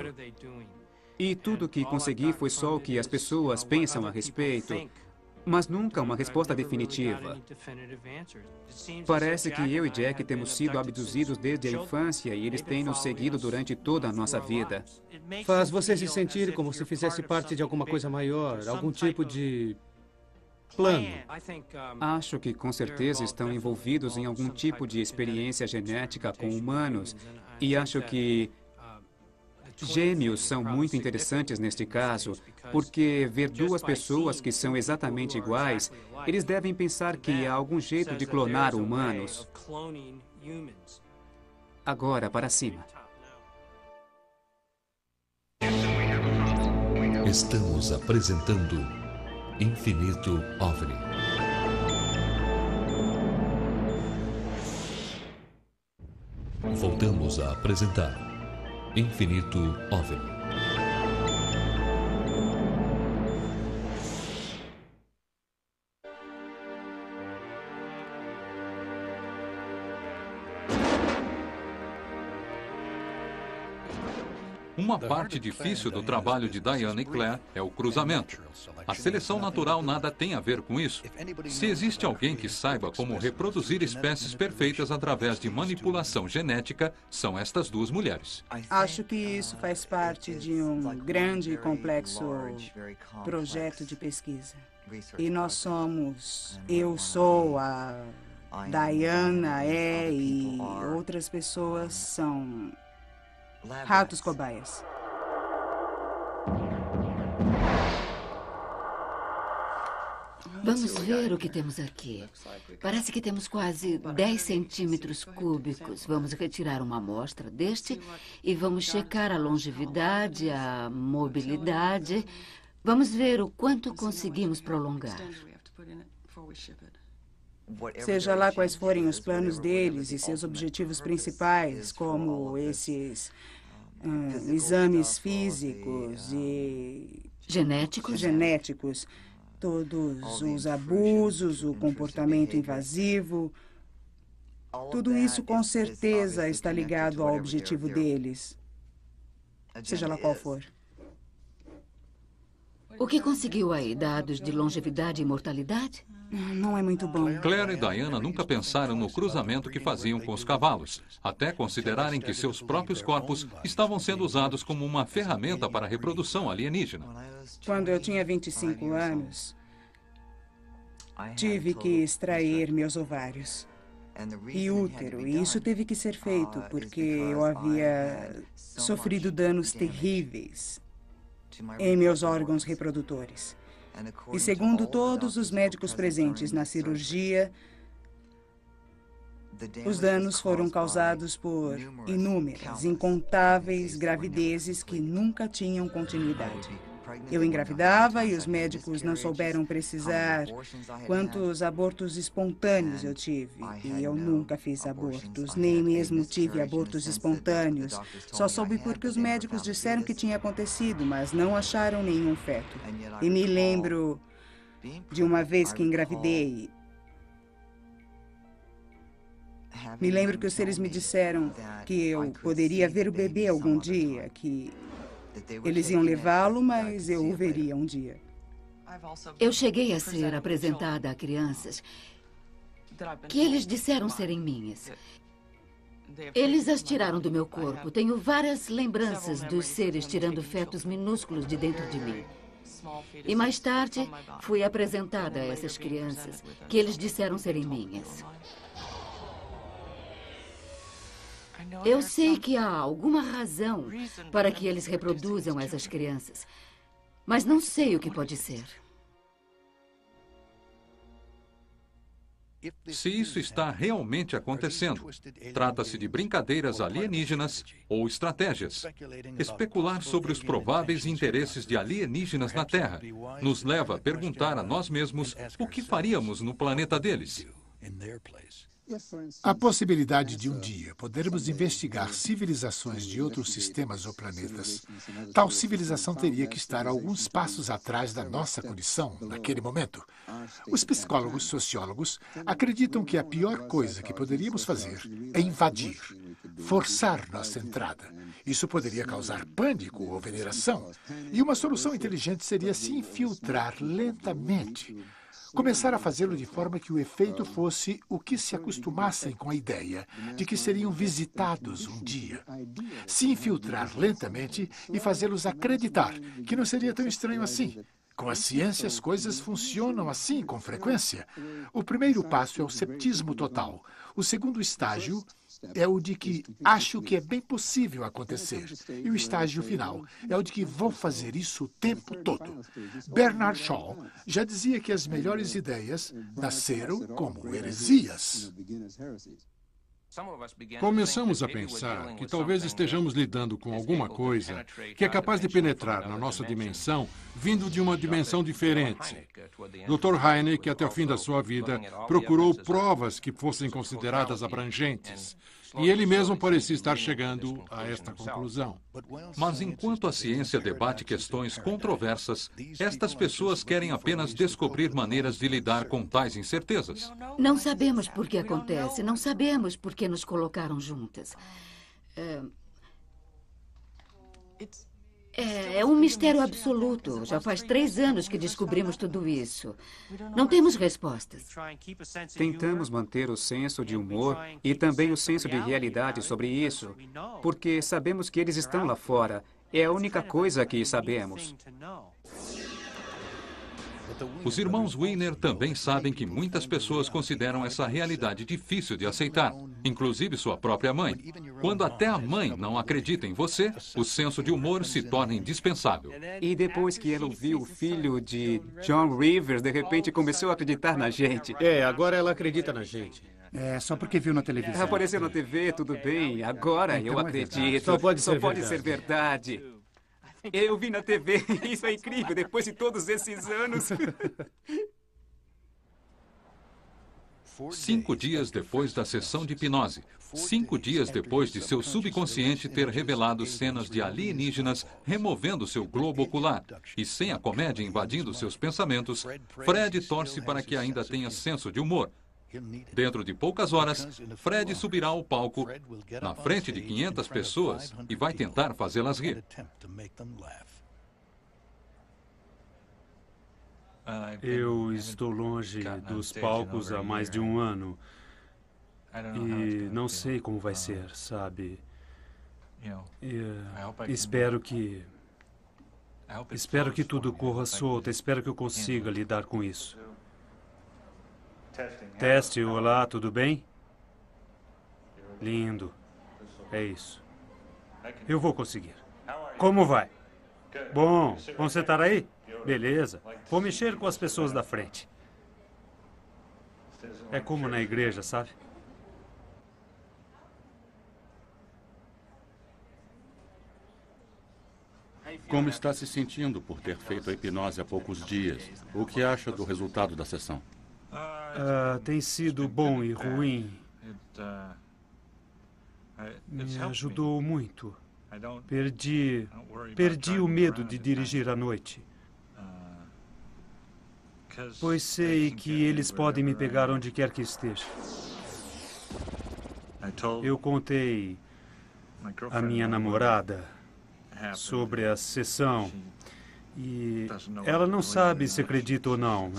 E tudo que consegui foi só o que as pessoas pensam a respeito, mas nunca uma resposta definitiva. Parece que eu e Jack temos sido abduzidos desde a infância e eles têm nos seguido durante toda a nossa vida. Faz você se sentir como se fizesse parte de alguma coisa maior, algum tipo de plano. Acho que com certeza estão envolvidos em algum tipo de experiência genética com humanos E acho que gêmeos são muito interessantes neste caso, porque ver duas pessoas que são exatamente iguais, eles devem pensar que há algum jeito de clonar humanos. Agora, para cima. Estamos apresentando Infinito OVNI. Voltamos a apresentar Infinito OVNI. Uma parte difícil do trabalho de Diana e Claire é o cruzamento. A seleção natural nada tem a ver com isso. Se existe alguém que saiba como reproduzir espécies perfeitas através de manipulação genética, são estas duas mulheres. Acho que isso faz parte de um grande e complexo projeto de pesquisa. E nós somos, eu sou, a Diana é e outras pessoas são ratos cobaias. Vamos ver o que temos aqui. Parece que temos quase 10 centímetros cúbicos. Vamos retirar uma amostra deste e vamos checar a longevidade, a mobilidade. Vamos ver o quanto conseguimos prolongar. Seja lá quais forem os planos deles e seus objetivos principais, como esses exames físicos e genéticos, todos os abusos, o comportamento invasivo, tudo isso com certeza está ligado ao objetivo deles, seja lá qual for. O que conseguiu aí? Dados de longevidade e mortalidade? Não é muito bom. Claire e Diana nunca pensaram no cruzamento que faziam com os cavalos, até considerarem que seus próprios corpos estavam sendo usados como uma ferramenta para a reprodução alienígena. Quando eu tinha 25 anos, tive que extrair meus ovários e útero, e isso teve que ser feito porque eu havia sofrido danos terríveis em meus órgãos reprodutores. E segundo todos os médicos presentes na cirurgia, os danos foram causados por inúmeras, incontáveis gravidezes que nunca tinham continuidade. Eu engravidava e os médicos não souberam precisar quantos abortos espontâneos eu tive. E eu nunca fiz abortos, nem mesmo tive abortos espontâneos. Só soube porque os médicos disseram que tinha acontecido, mas não acharam nenhum feto. E me lembro de uma vez que engravidei. Me lembro que os seres me disseram que eu poderia ver o bebê algum dia, que eles iam levá-lo, mas eu o veria um dia. Eu cheguei a ser apresentada a crianças que eles disseram serem minhas. Eles as tiraram do meu corpo. Tenho várias lembranças dos seres tirando fetos minúsculos de dentro de mim. E mais tarde, fui apresentada a essas crianças que eles disseram serem minhas. Eu sei que há alguma razão para que eles reproduzam essas crianças, mas não sei o que pode ser. Se isso está realmente acontecendo, trata-se de brincadeiras alienígenas ou estratégias. Especular sobre os prováveis interesses de alienígenas na Terra nos leva a perguntar a nós mesmos o que faríamos no planeta deles. A possibilidade de um dia podermos investigar civilizações de outros sistemas ou planetas, tal civilização teria que estar alguns passos atrás da nossa condição naquele momento. Os psicólogos, sociólogos, acreditam que a pior coisa que poderíamos fazer é invadir, forçar nossa entrada. Isso poderia causar pânico ou veneração. E uma solução inteligente seria se infiltrar lentamente. Começar a fazê-lo de forma que o efeito fosse o que se acostumassem com a ideia de que seriam visitados um dia. Se infiltrar lentamente e fazê-los acreditar que não seria tão estranho assim. Com a ciência, as coisas funcionam assim com frequência. O primeiro passo é o ceptismo total. O segundo estágio é o de que acho que é bem possível acontecer. E o estágio final é o de que vou fazer isso o tempo todo. Bernard Shaw já dizia que as melhores ideias nasceram como heresias. Começamos a pensar que talvez estejamos lidando com alguma coisa que é capaz de penetrar na nossa dimensão, vindo de uma dimensão diferente. Dr. Hynek, até o fim da sua vida, procurou provas que fossem consideradas abrangentes. E ele mesmo parecia estar chegando a esta conclusão. Mas enquanto a ciência debate questões controversas, estas pessoas querem apenas descobrir maneiras de lidar com tais incertezas. Não sabemos por que acontece, não sabemos por que nos colocaram juntas. É um mistério absoluto. Já faz 3 anos que descobrimos tudo isso. Não temos respostas. Tentamos manter o senso de humor e também o senso de realidade sobre isso, porque sabemos que eles estão lá fora. É a única coisa que sabemos. Os irmãos Wiener também sabem que muitas pessoas consideram essa realidade difícil de aceitar, inclusive sua própria mãe. Quando até a mãe não acredita em você, o senso de humor se torna indispensável. E depois que ela ouviu o filho de John Rivers, de repente começou a acreditar na gente. Agora ela acredita na gente. Só porque viu na televisão. Apareceu na TV, tudo bem. Agora eu acredito. Só pode ser verdade. Eu vi na TV, isso é incrível, depois de todos esses anos. 5 dias depois da sessão de hipnose, 5 dias depois de seu subconsciente ter revelado cenas de alienígenas removendo seu globo ocular e sem a comédia invadindo seus pensamentos, Fred torce para que ainda tenha senso de humor. Dentro de poucas horas, Fred subirá ao palco na frente de 500 pessoas e vai tentar fazê-las rir. Eu estou longe dos palcos há mais de 1 ano e não sei como vai ser, sabe? Espero que tudo corra solto, espero que eu consiga lidar com isso. Teste, olá, tudo bem? Lindo. É isso. Eu vou conseguir. Como vai? Bom, vamos sentar aí? Beleza. Vou mexer com as pessoas da frente. É como na igreja, sabe? Como está se sentindo por ter feito a hipnose há poucos dias? O que acha do resultado da sessão? Tem sido bom e ruim. Me ajudou muito. Perdi o medo de dirigir à noite. Pois sei que eles podem me pegar onde quer que esteja. Eu contei à minha namorada sobre a sessão. E ela não sabe se acredita ou não.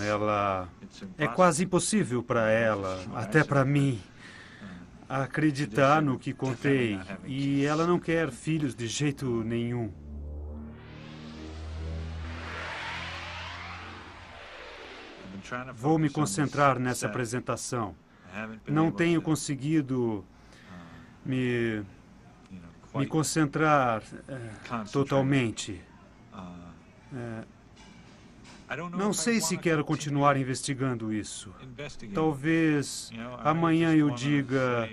É quase impossível para ela, até para mim, acreditar no que contei. E ela não quer filhos de jeito nenhum. Vou me concentrar nessa apresentação. Não tenho conseguido me concentrar totalmente. Não sei se quero continuar investigando isso. Talvez amanhã eu diga,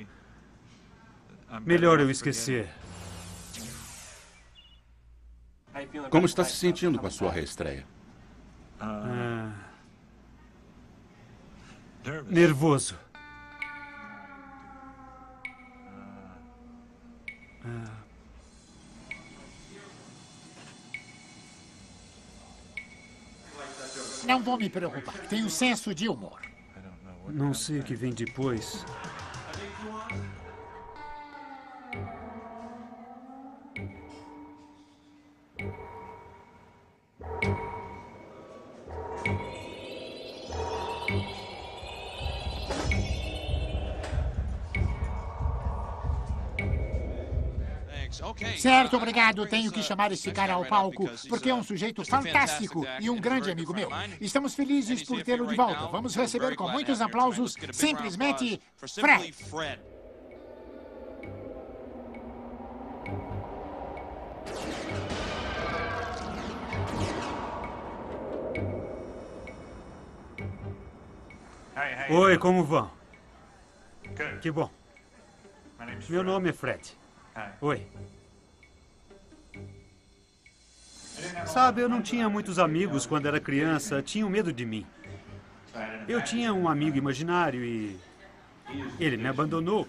melhor eu esquecer. Como está se sentindo com a sua reestreia? Nervoso. Não vou me preocupar. Tenho senso de humor. Não sei o que vem depois. Certo, obrigado. Tenho que chamar esse cara ao palco, porque é um sujeito fantástico e um grande amigo meu. Estamos felizes por tê-lo de volta. Vamos receber com muitos aplausos, simplesmente, Fred. Oi, como vão? Que bom. Meu nome é Fred. Oi. Sabe, eu não tinha muitos amigos quando era criança. Tinham medo de mim. Eu tinha um amigo imaginário e ele me abandonou.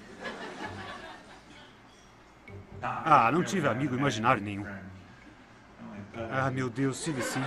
Ah, não tive amigo imaginário nenhum. Ah, meu Deus, tive sim.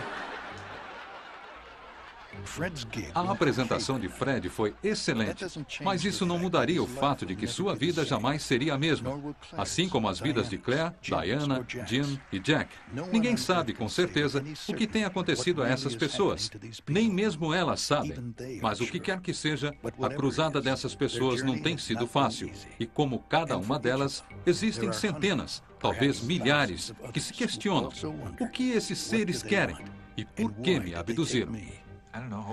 A apresentação de Fred foi excelente, mas isso não mudaria o fato de que sua vida jamais seria a mesma. Assim como as vidas de Claire, Diana, Jim e Jack. Ninguém sabe com certeza o que tem acontecido a essas pessoas. Nem mesmo elas sabem. Mas o que quer que seja, a cruzada dessas pessoas não tem sido fácil. E como cada uma delas, existem centenas, talvez milhares, que se questionam: o que esses seres querem? E por que me abduziram?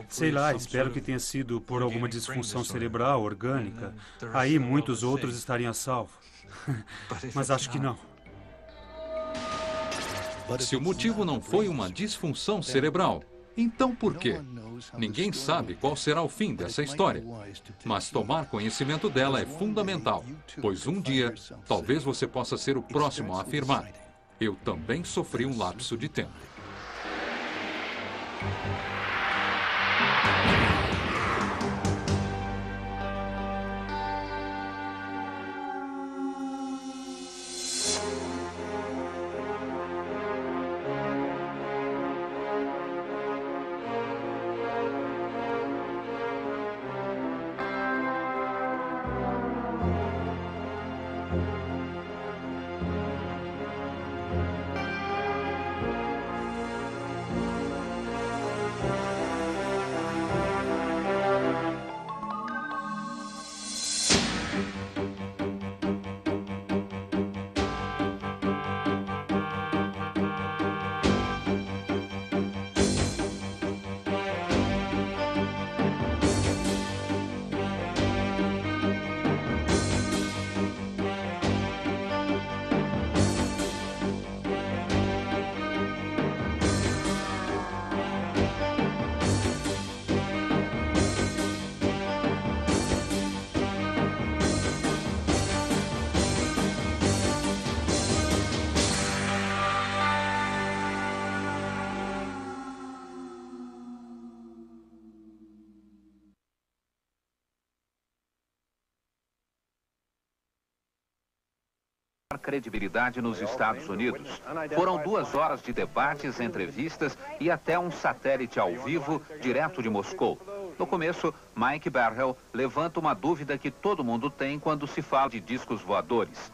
Sei lá, espero que tenha sido por alguma disfunção cerebral, orgânica. Aí muitos outros estariam a salvo. Mas acho que não. Se o motivo não foi uma disfunção cerebral, então por quê? Ninguém sabe qual será o fim dessa história. Mas tomar conhecimento dela é fundamental, pois um dia, talvez você possa ser o próximo a afirmar: eu também sofri um lapso de tempo. Credibilidade nos Estados Unidos. Foram 2 horas de debates, entrevistas e até um satélite ao vivo direto de Moscou. No começo, Mike Barrell levanta uma dúvida que todo mundo tem quando se fala de discos voadores.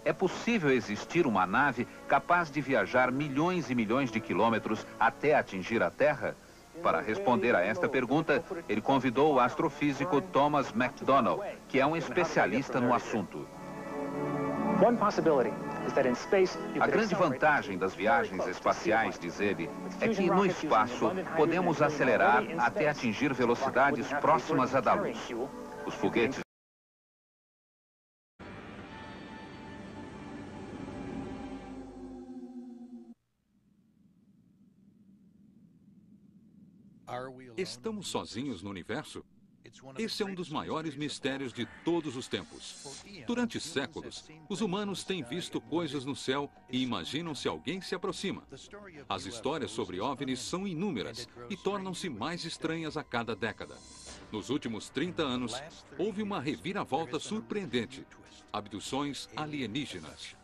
É possível existir uma nave capaz de viajar milhões e milhões de quilômetros até atingir a Terra? Para responder a esta pergunta, ele convidou o astrofísico Thomas McDonald, que é um especialista no assunto. A grande vantagem das viagens espaciais, diz ele, é que no espaço podemos acelerar até atingir velocidades próximas à da luz. Os foguetes Estamos sozinhos no universo? Esse é um dos maiores mistérios de todos os tempos. Durante séculos, os humanos têm visto coisas no céu e imaginam se alguém se aproxima. As histórias sobre OVNIs são inúmeras e tornam-se mais estranhas a cada década. Nos últimos 30 anos, houve uma reviravolta surpreendente: abduções alienígenas.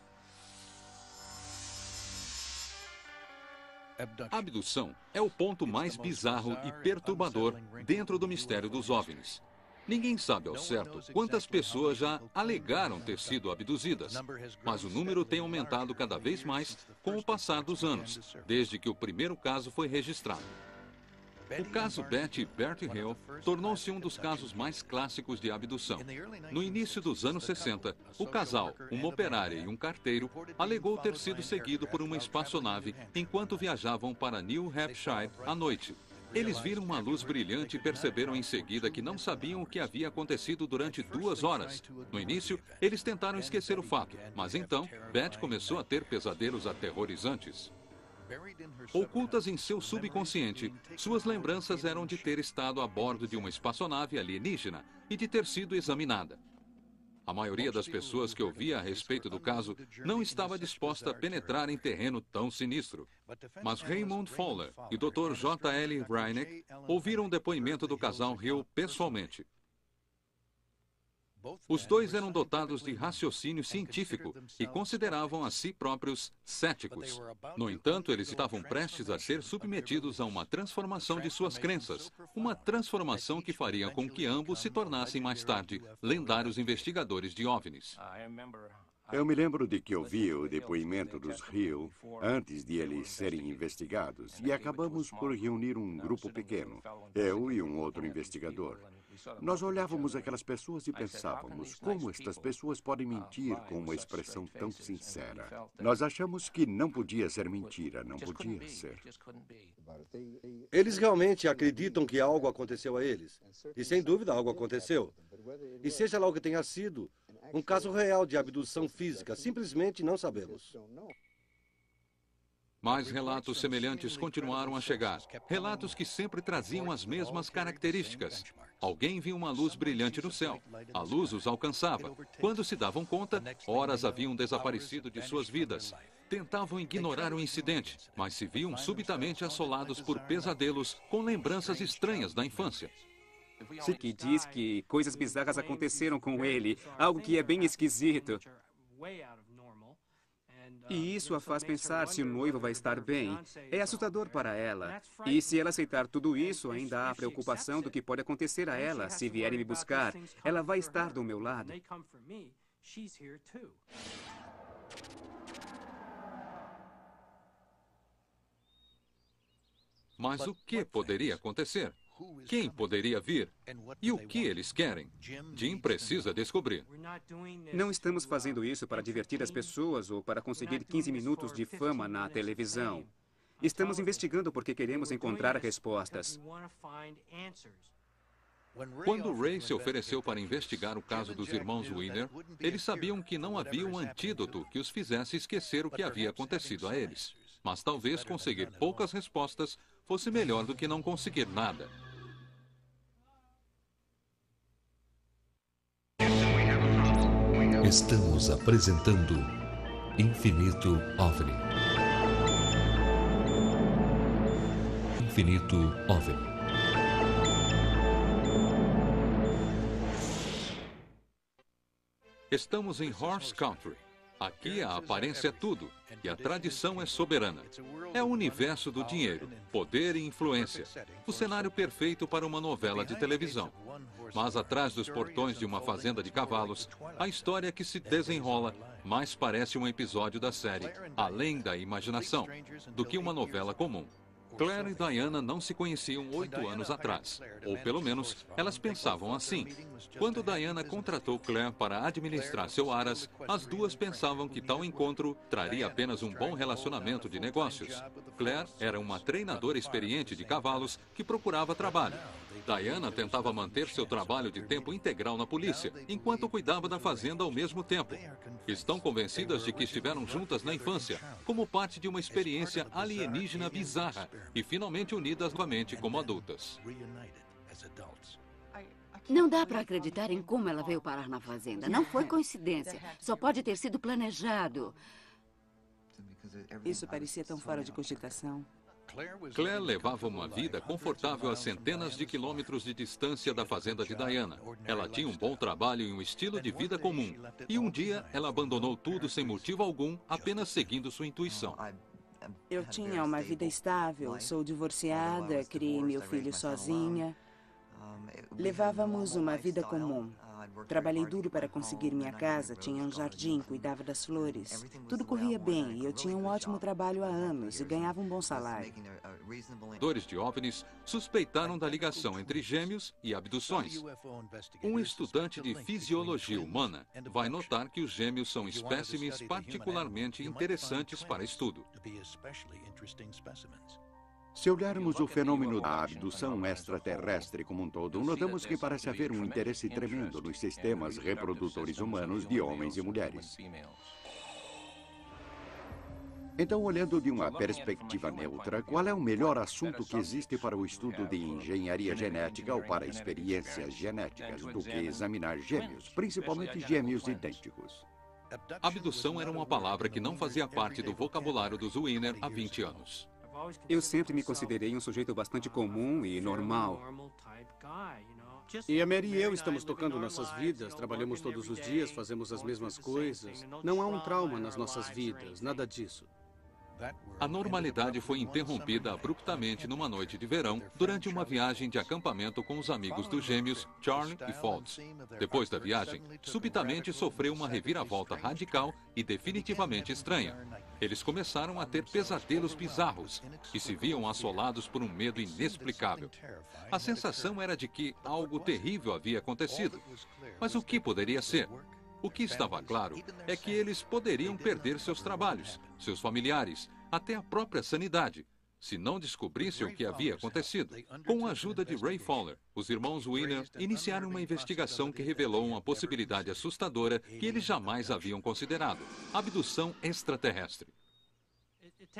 A abdução é o ponto mais bizarro e perturbador dentro do mistério dos OVNIs. Ninguém sabe ao certo quantas pessoas já alegaram ter sido abduzidas, mas o número tem aumentado cada vez mais com o passar dos anos, desde que o primeiro caso foi registrado. O caso Betty e Bert Hill tornou-se um dos casos mais clássicos de abdução. No início dos anos 60, o casal, uma operária e um carteiro, alegou ter sido seguido por uma espaçonave enquanto viajavam para New Hampshire à noite. Eles viram uma luz brilhante e perceberam em seguida que não sabiam o que havia acontecido durante 2 horas. No início, eles tentaram esquecer o fato, mas então, Beth começou a ter pesadelos aterrorizantes. Ocultas em seu subconsciente, suas lembranças eram de ter estado a bordo de uma espaçonave alienígena e de ter sido examinada. A maioria das pessoas que ouvia a respeito do caso não estava disposta a penetrar em terreno tão sinistro. Mas Raymond Fowler e Dr. J.L. Reineck ouviram o depoimento do casal Hill pessoalmente. Os dois eram dotados de raciocínio científico e consideravam a si próprios céticos. No entanto, eles estavam prestes a ser submetidos a uma transformação de suas crenças, uma transformação que faria com que ambos se tornassem mais tarde lendários investigadores de OVNIs. Eu me lembro de que ouvi o depoimento dos Hill antes de eles serem investigados e acabamos por reunir um grupo pequeno, eu e um outro investigador. Nós olhávamos aquelas pessoas e pensávamos, como estas pessoas podem mentir com uma expressão tão sincera? Nós achamos que não podia ser mentira, não podia ser. Eles realmente acreditam que algo aconteceu a eles. E sem dúvida algo aconteceu. E seja lá o que tenha sido, um caso real de abdução física, simplesmente não sabemos. Mais relatos semelhantes continuaram a chegar. Relatos que sempre traziam as mesmas características. Alguém viu uma luz brilhante no céu. A luz os alcançava. Quando se davam conta, horas haviam desaparecido de suas vidas. Tentavam ignorar o incidente, mas se viam subitamente assolados por pesadelos com lembranças estranhas da infância. Que diz que coisas bizarras aconteceram com ele, algo que é bem esquisito. E isso a faz pensar se o noivo vai estar bem. É assustador para ela. E se ela aceitar tudo isso, ainda há a preocupação do que pode acontecer a ela se vierem me buscar. Ela vai estar do meu lado. Mas o que poderia acontecer? Quem poderia vir? E o que eles querem? Jim precisa descobrir. Não estamos fazendo isso para divertir as pessoas ou para conseguir 15 minutos de fama na televisão. Estamos investigando porque queremos encontrar respostas. Quando Ray se ofereceu para investigar o caso dos irmãos Wiener, eles sabiam que não havia um antídoto que os fizesse esquecer o que havia acontecido a eles. Mas talvez conseguir poucas respostas fosse melhor do que não conseguir nada. Estamos apresentando Infinito OVNI. Infinito OVNI. Estamos em Horse Country. Aqui a aparência é tudo e a tradição é soberana. É o universo do dinheiro, poder e influência. O cenário perfeito para uma novela de televisão. Mas atrás dos portões de uma fazenda de cavalos, a história que se desenrola mais parece um episódio da série Além da Imaginação do que uma novela comum. Claire e Diana não se conheciam 8 anos atrás, ou pelo menos elas pensavam assim. Quando Diana contratou Claire para administrar seu Aras, as duas pensavam que tal encontro traria apenas um bom relacionamento de negócios. Claire era uma treinadora experiente de cavalos que procurava trabalho. Diana tentava manter seu trabalho de tempo integral na polícia, enquanto cuidava da fazenda ao mesmo tempo. Estão convencidas de que estiveram juntas na infância, como parte de uma experiência alienígena bizarra, e finalmente unidas novamente como adultas. Não dá para acreditar em como ela veio parar na fazenda. Não foi coincidência. Só pode ter sido planejado. Isso parecia tão fora de cogitação. Claire levava uma vida confortável a centenas de quilômetros de distância da fazenda de Diana. Ela tinha um bom trabalho e um estilo de vida comum. E um dia, ela abandonou tudo sem motivo algum, apenas seguindo sua intuição. Eu tinha uma vida estável, sou divorciada, criei meu filho sozinha. Levávamos uma vida comum. Trabalhei duro para conseguir minha casa, tinha um jardim, cuidava das flores. Tudo corria bem e eu tinha um ótimo trabalho há anos e ganhava um bom salário. Investigadores de OVNIs suspeitaram da ligação entre gêmeos e abduções. Um estudante de fisiologia humana vai notar que os gêmeos são espécimes particularmente interessantes para estudo. Se olharmos o fenômeno da abdução extraterrestre como um todo, notamos que parece haver um interesse tremendo nos sistemas reprodutores humanos de homens e mulheres. Então, olhando de uma perspectiva neutra, qual é o melhor assunto que existe para o estudo de engenharia genética ou para experiências genéticas do que examinar gêmeos, principalmente gêmeos idênticos? Abdução era uma palavra que não fazia parte do vocabulário dos Wiener há 20 anos. Eu sempre me considerei um sujeito bastante comum e normal. E a Mary e eu estamos tocando nossas vidas, trabalhamos todos os dias, fazemos as mesmas coisas. Não há um trauma nas nossas vidas, nada disso. A normalidade foi interrompida abruptamente numa noite de verão, durante uma viagem de acampamento com os amigos dos gêmeos Charlie e Fultz. Depois da viagem, subitamente sofreu uma reviravolta radical e definitivamente estranha. Eles começaram a ter pesadelos bizarros e se viam assolados por um medo inexplicável. A sensação era de que algo terrível havia acontecido. Mas o que poderia ser? O que estava claro é que eles poderiam perder seus trabalhos, seus familiares, até a própria sanidade, se não descobrissem o que havia acontecido. Com a ajuda de Ray Fowler, os irmãos Wiener iniciaram uma investigação que revelou uma possibilidade assustadora que eles jamais haviam considerado: abdução extraterrestre.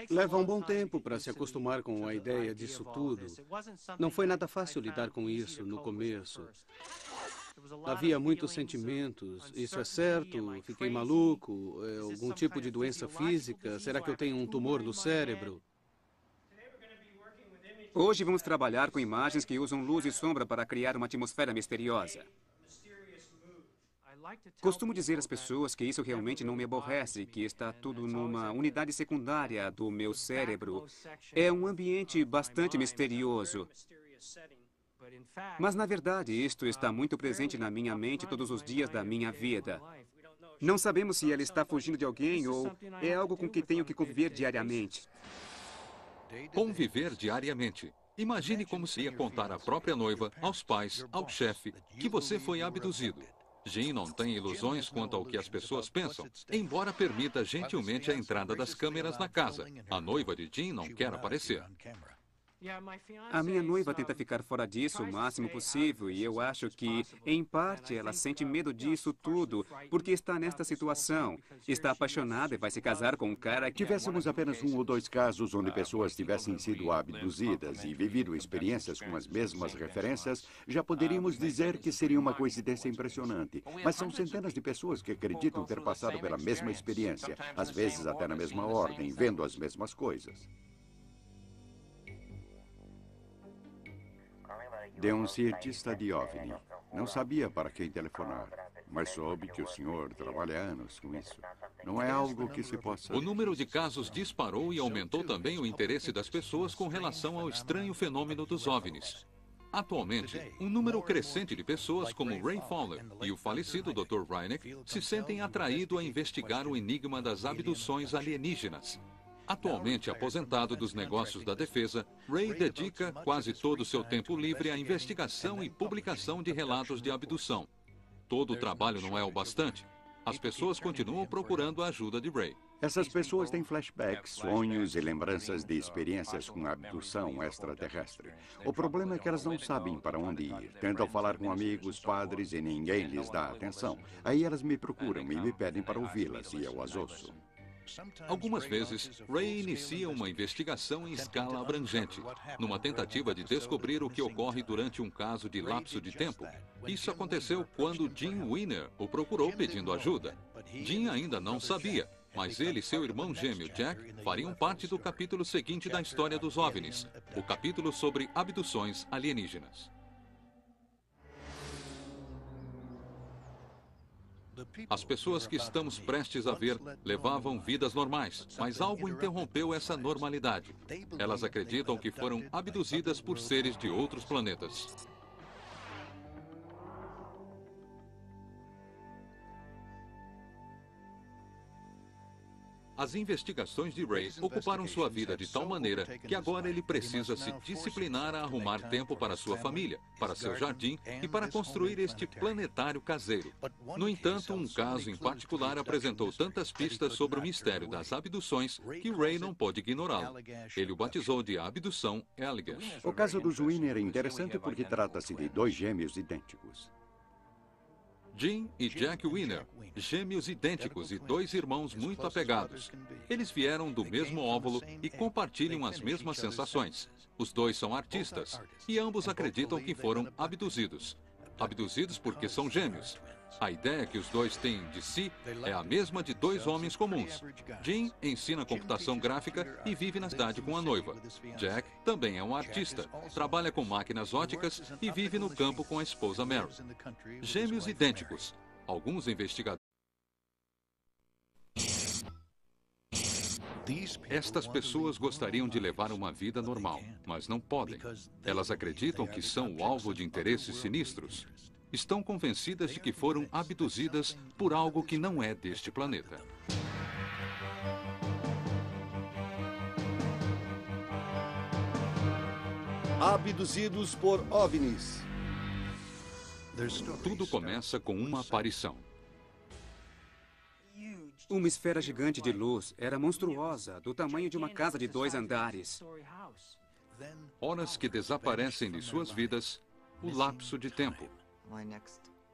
Leva um bom tempo para se acostumar com a ideia disso tudo. Não foi nada fácil lidar com isso no começo. Havia muitos sentimentos. Isso é certo? Fiquei maluco? É algum tipo de doença física? Será que eu tenho um tumor no cérebro? Hoje vamos trabalhar com imagens que usam luz e sombra para criar uma atmosfera misteriosa. Costumo dizer às pessoas que isso realmente não me aborrece, que está tudo numa unidade secundária do meu cérebro. É um ambiente bastante misterioso. Mas, na verdade, isto está muito presente na minha mente todos os dias da minha vida. Não sabemos se ela está fugindo de alguém ou é algo com que tenho que conviver diariamente. Conviver diariamente. Imagine como seria contar à própria noiva, aos pais, ao chefe, que você foi abduzido. Jim não tem ilusões quanto ao que as pessoas pensam, embora permita gentilmente a entrada das câmeras na casa. A noiva de Jim não quer aparecer. A minha noiva tenta ficar fora disso o máximo possível e eu acho que, em parte, ela sente medo disso tudo porque está nesta situação. Está apaixonada e vai se casar com um cara que... Tivéssemos apenas 1 ou 2 casos onde pessoas tivessem sido abduzidas e vivido experiências com as mesmas referências, já poderíamos dizer que seria uma coincidência impressionante. Mas são centenas de pessoas que acreditam ter passado pela mesma experiência, às vezes até na mesma ordem, vendo as mesmas coisas. De um cientista de OVNI. Não sabia para quem telefonar, mas soube que o senhor trabalha há anos com isso. Não é algo que se possa... O número de casos disparou e aumentou também o interesse das pessoas com relação ao estranho fenômeno dos OVNIs. Atualmente, um número crescente de pessoas como Ray Fowler e o falecido Dr. Reineck se sentem atraídos a investigar o enigma das abduções alienígenas. Atualmente aposentado dos negócios da defesa, Ray dedica quase todo o seu tempo livre à investigação e publicação de relatos de abdução. Todo o trabalho não é o bastante. As pessoas continuam procurando a ajuda de Ray. Essas pessoas têm flashbacks, sonhos e lembranças de experiências com abdução extraterrestre. O problema é que elas não sabem para onde ir. Tentam falar com amigos, padres e ninguém lhes dá atenção. Aí elas me procuram e me pedem para ouvi-las e eu as ouço. Algumas vezes, Ray inicia uma investigação em escala abrangente, numa tentativa de descobrir o que ocorre durante um caso de lapso de tempo. Isso aconteceu quando Jim Wiener o procurou pedindo ajuda. Jim ainda não sabia, mas ele e seu irmão gêmeo Jack fariam parte do capítulo seguinte da história dos OVNIs, o capítulo sobre abduções alienígenas. As pessoas que estamos prestes a ver levavam vidas normais, mas algo interrompeu essa normalidade. Elas acreditam que foram abduzidas por seres de outros planetas. As investigações de Ray ocuparam sua vida de tal maneira que agora ele precisa se disciplinar a arrumar tempo para sua família, para seu jardim e para construir este planetário caseiro. No entanto, um caso em particular apresentou tantas pistas sobre o mistério das abduções que Ray não pôde ignorá-lo. Ele o batizou de abdução Allagash. O caso dos Wiener é interessante porque trata-se de 2 gêmeos idênticos. Jim e Jack Weiner, gêmeos idênticos e dois irmãos muito apegados. Eles vieram do mesmo óvulo e compartilham as mesmas sensações. Os dois são artistas e ambos acreditam que foram abduzidos. Abduzidos porque são gêmeos. A ideia que os dois têm de si é a mesma de dois homens comuns. Jim ensina computação gráfica e vive na cidade com a noiva. Jack também é um artista, trabalha com máquinas óticas e vive no campo com a esposa Mary. Gêmeos idênticos. Alguns investigadores. Estas pessoas gostariam de levar uma vida normal, mas não podem. Elas acreditam que são o alvo de interesses sinistros. Estão convencidas de que foram abduzidas por algo que não é deste planeta. Abduzidos por OVNIs. Tudo começa com uma aparição. Uma esfera gigante de luz era monstruosa, do tamanho de uma casa de 2 andares. Horas que desaparecem de suas vidas, o lapso de tempo.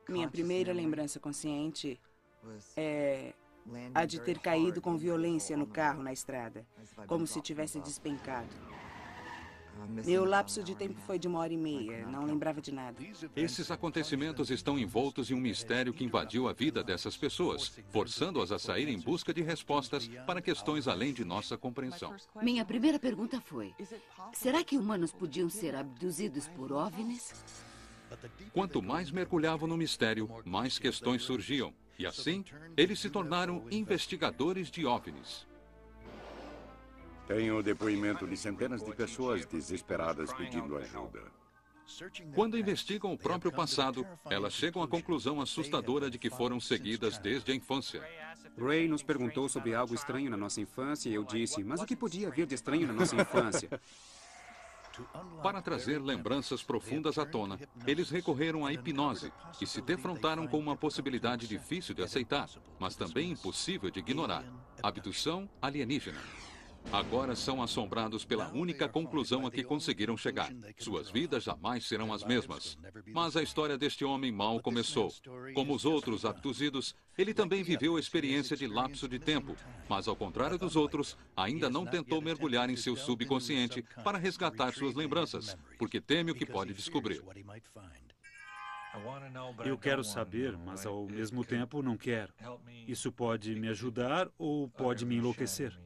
Minha primeira lembrança consciente é a de ter caído com violência no carro na estrada, como se tivesse despencado. Meu lapso de tempo foi de 1h30, não lembrava de nada. Esses acontecimentos estão envoltos em um mistério que invadiu a vida dessas pessoas, forçando-as a sair em busca de respostas para questões além de nossa compreensão. Minha primeira pergunta foi: será que humanos podiam ser abduzidos por OVNIs? Quanto mais mergulhavam no mistério, mais questões surgiam. E assim, eles se tornaram investigadores de OVNIs. Tenho o depoimento de centenas de pessoas desesperadas pedindo ajuda. Quando investigam o próprio passado, elas chegam à conclusão assustadora de que foram seguidas desde a infância. Ray nos perguntou sobre algo estranho na nossa infância e eu disse, mas o que podia haver de estranho na nossa infância? Para trazer lembranças profundas à tona, eles recorreram à hipnose e se defrontaram com uma possibilidade difícil de aceitar, mas também impossível de ignorar: abdução alienígena. Agora são assombrados pela única conclusão a que conseguiram chegar. Suas vidas jamais serão as mesmas. Mas a história deste homem mal começou. Como os outros abduzidos, ele também viveu a experiência de lapso de tempo. Mas, ao contrário dos outros, ainda não tentou mergulhar em seu subconsciente para resgatar suas lembranças, porque teme o que pode descobrir. Eu quero saber, mas ao mesmo tempo não quero. Isso pode me ajudar ou pode me enlouquecer.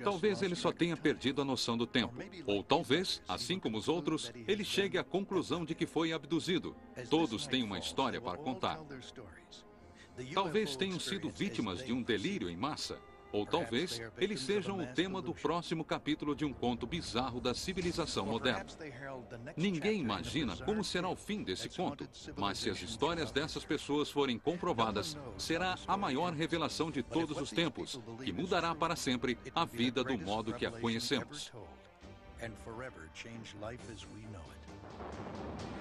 Talvez ele só tenha perdido a noção do tempo. Ou talvez, assim como os outros, ele chegue à conclusão de que foi abduzido. Todos têm uma história para contar. Talvez tenham sido vítimas de um delírio em massa. Ou talvez eles sejam o tema do próximo capítulo de um conto bizarro da civilização moderna. Ninguém imagina como será o fim desse conto, mas se as histórias dessas pessoas forem comprovadas, será a maior revelação de todos os tempos, que mudará para sempre a vida do modo que a conhecemos. And forever change life as we know it.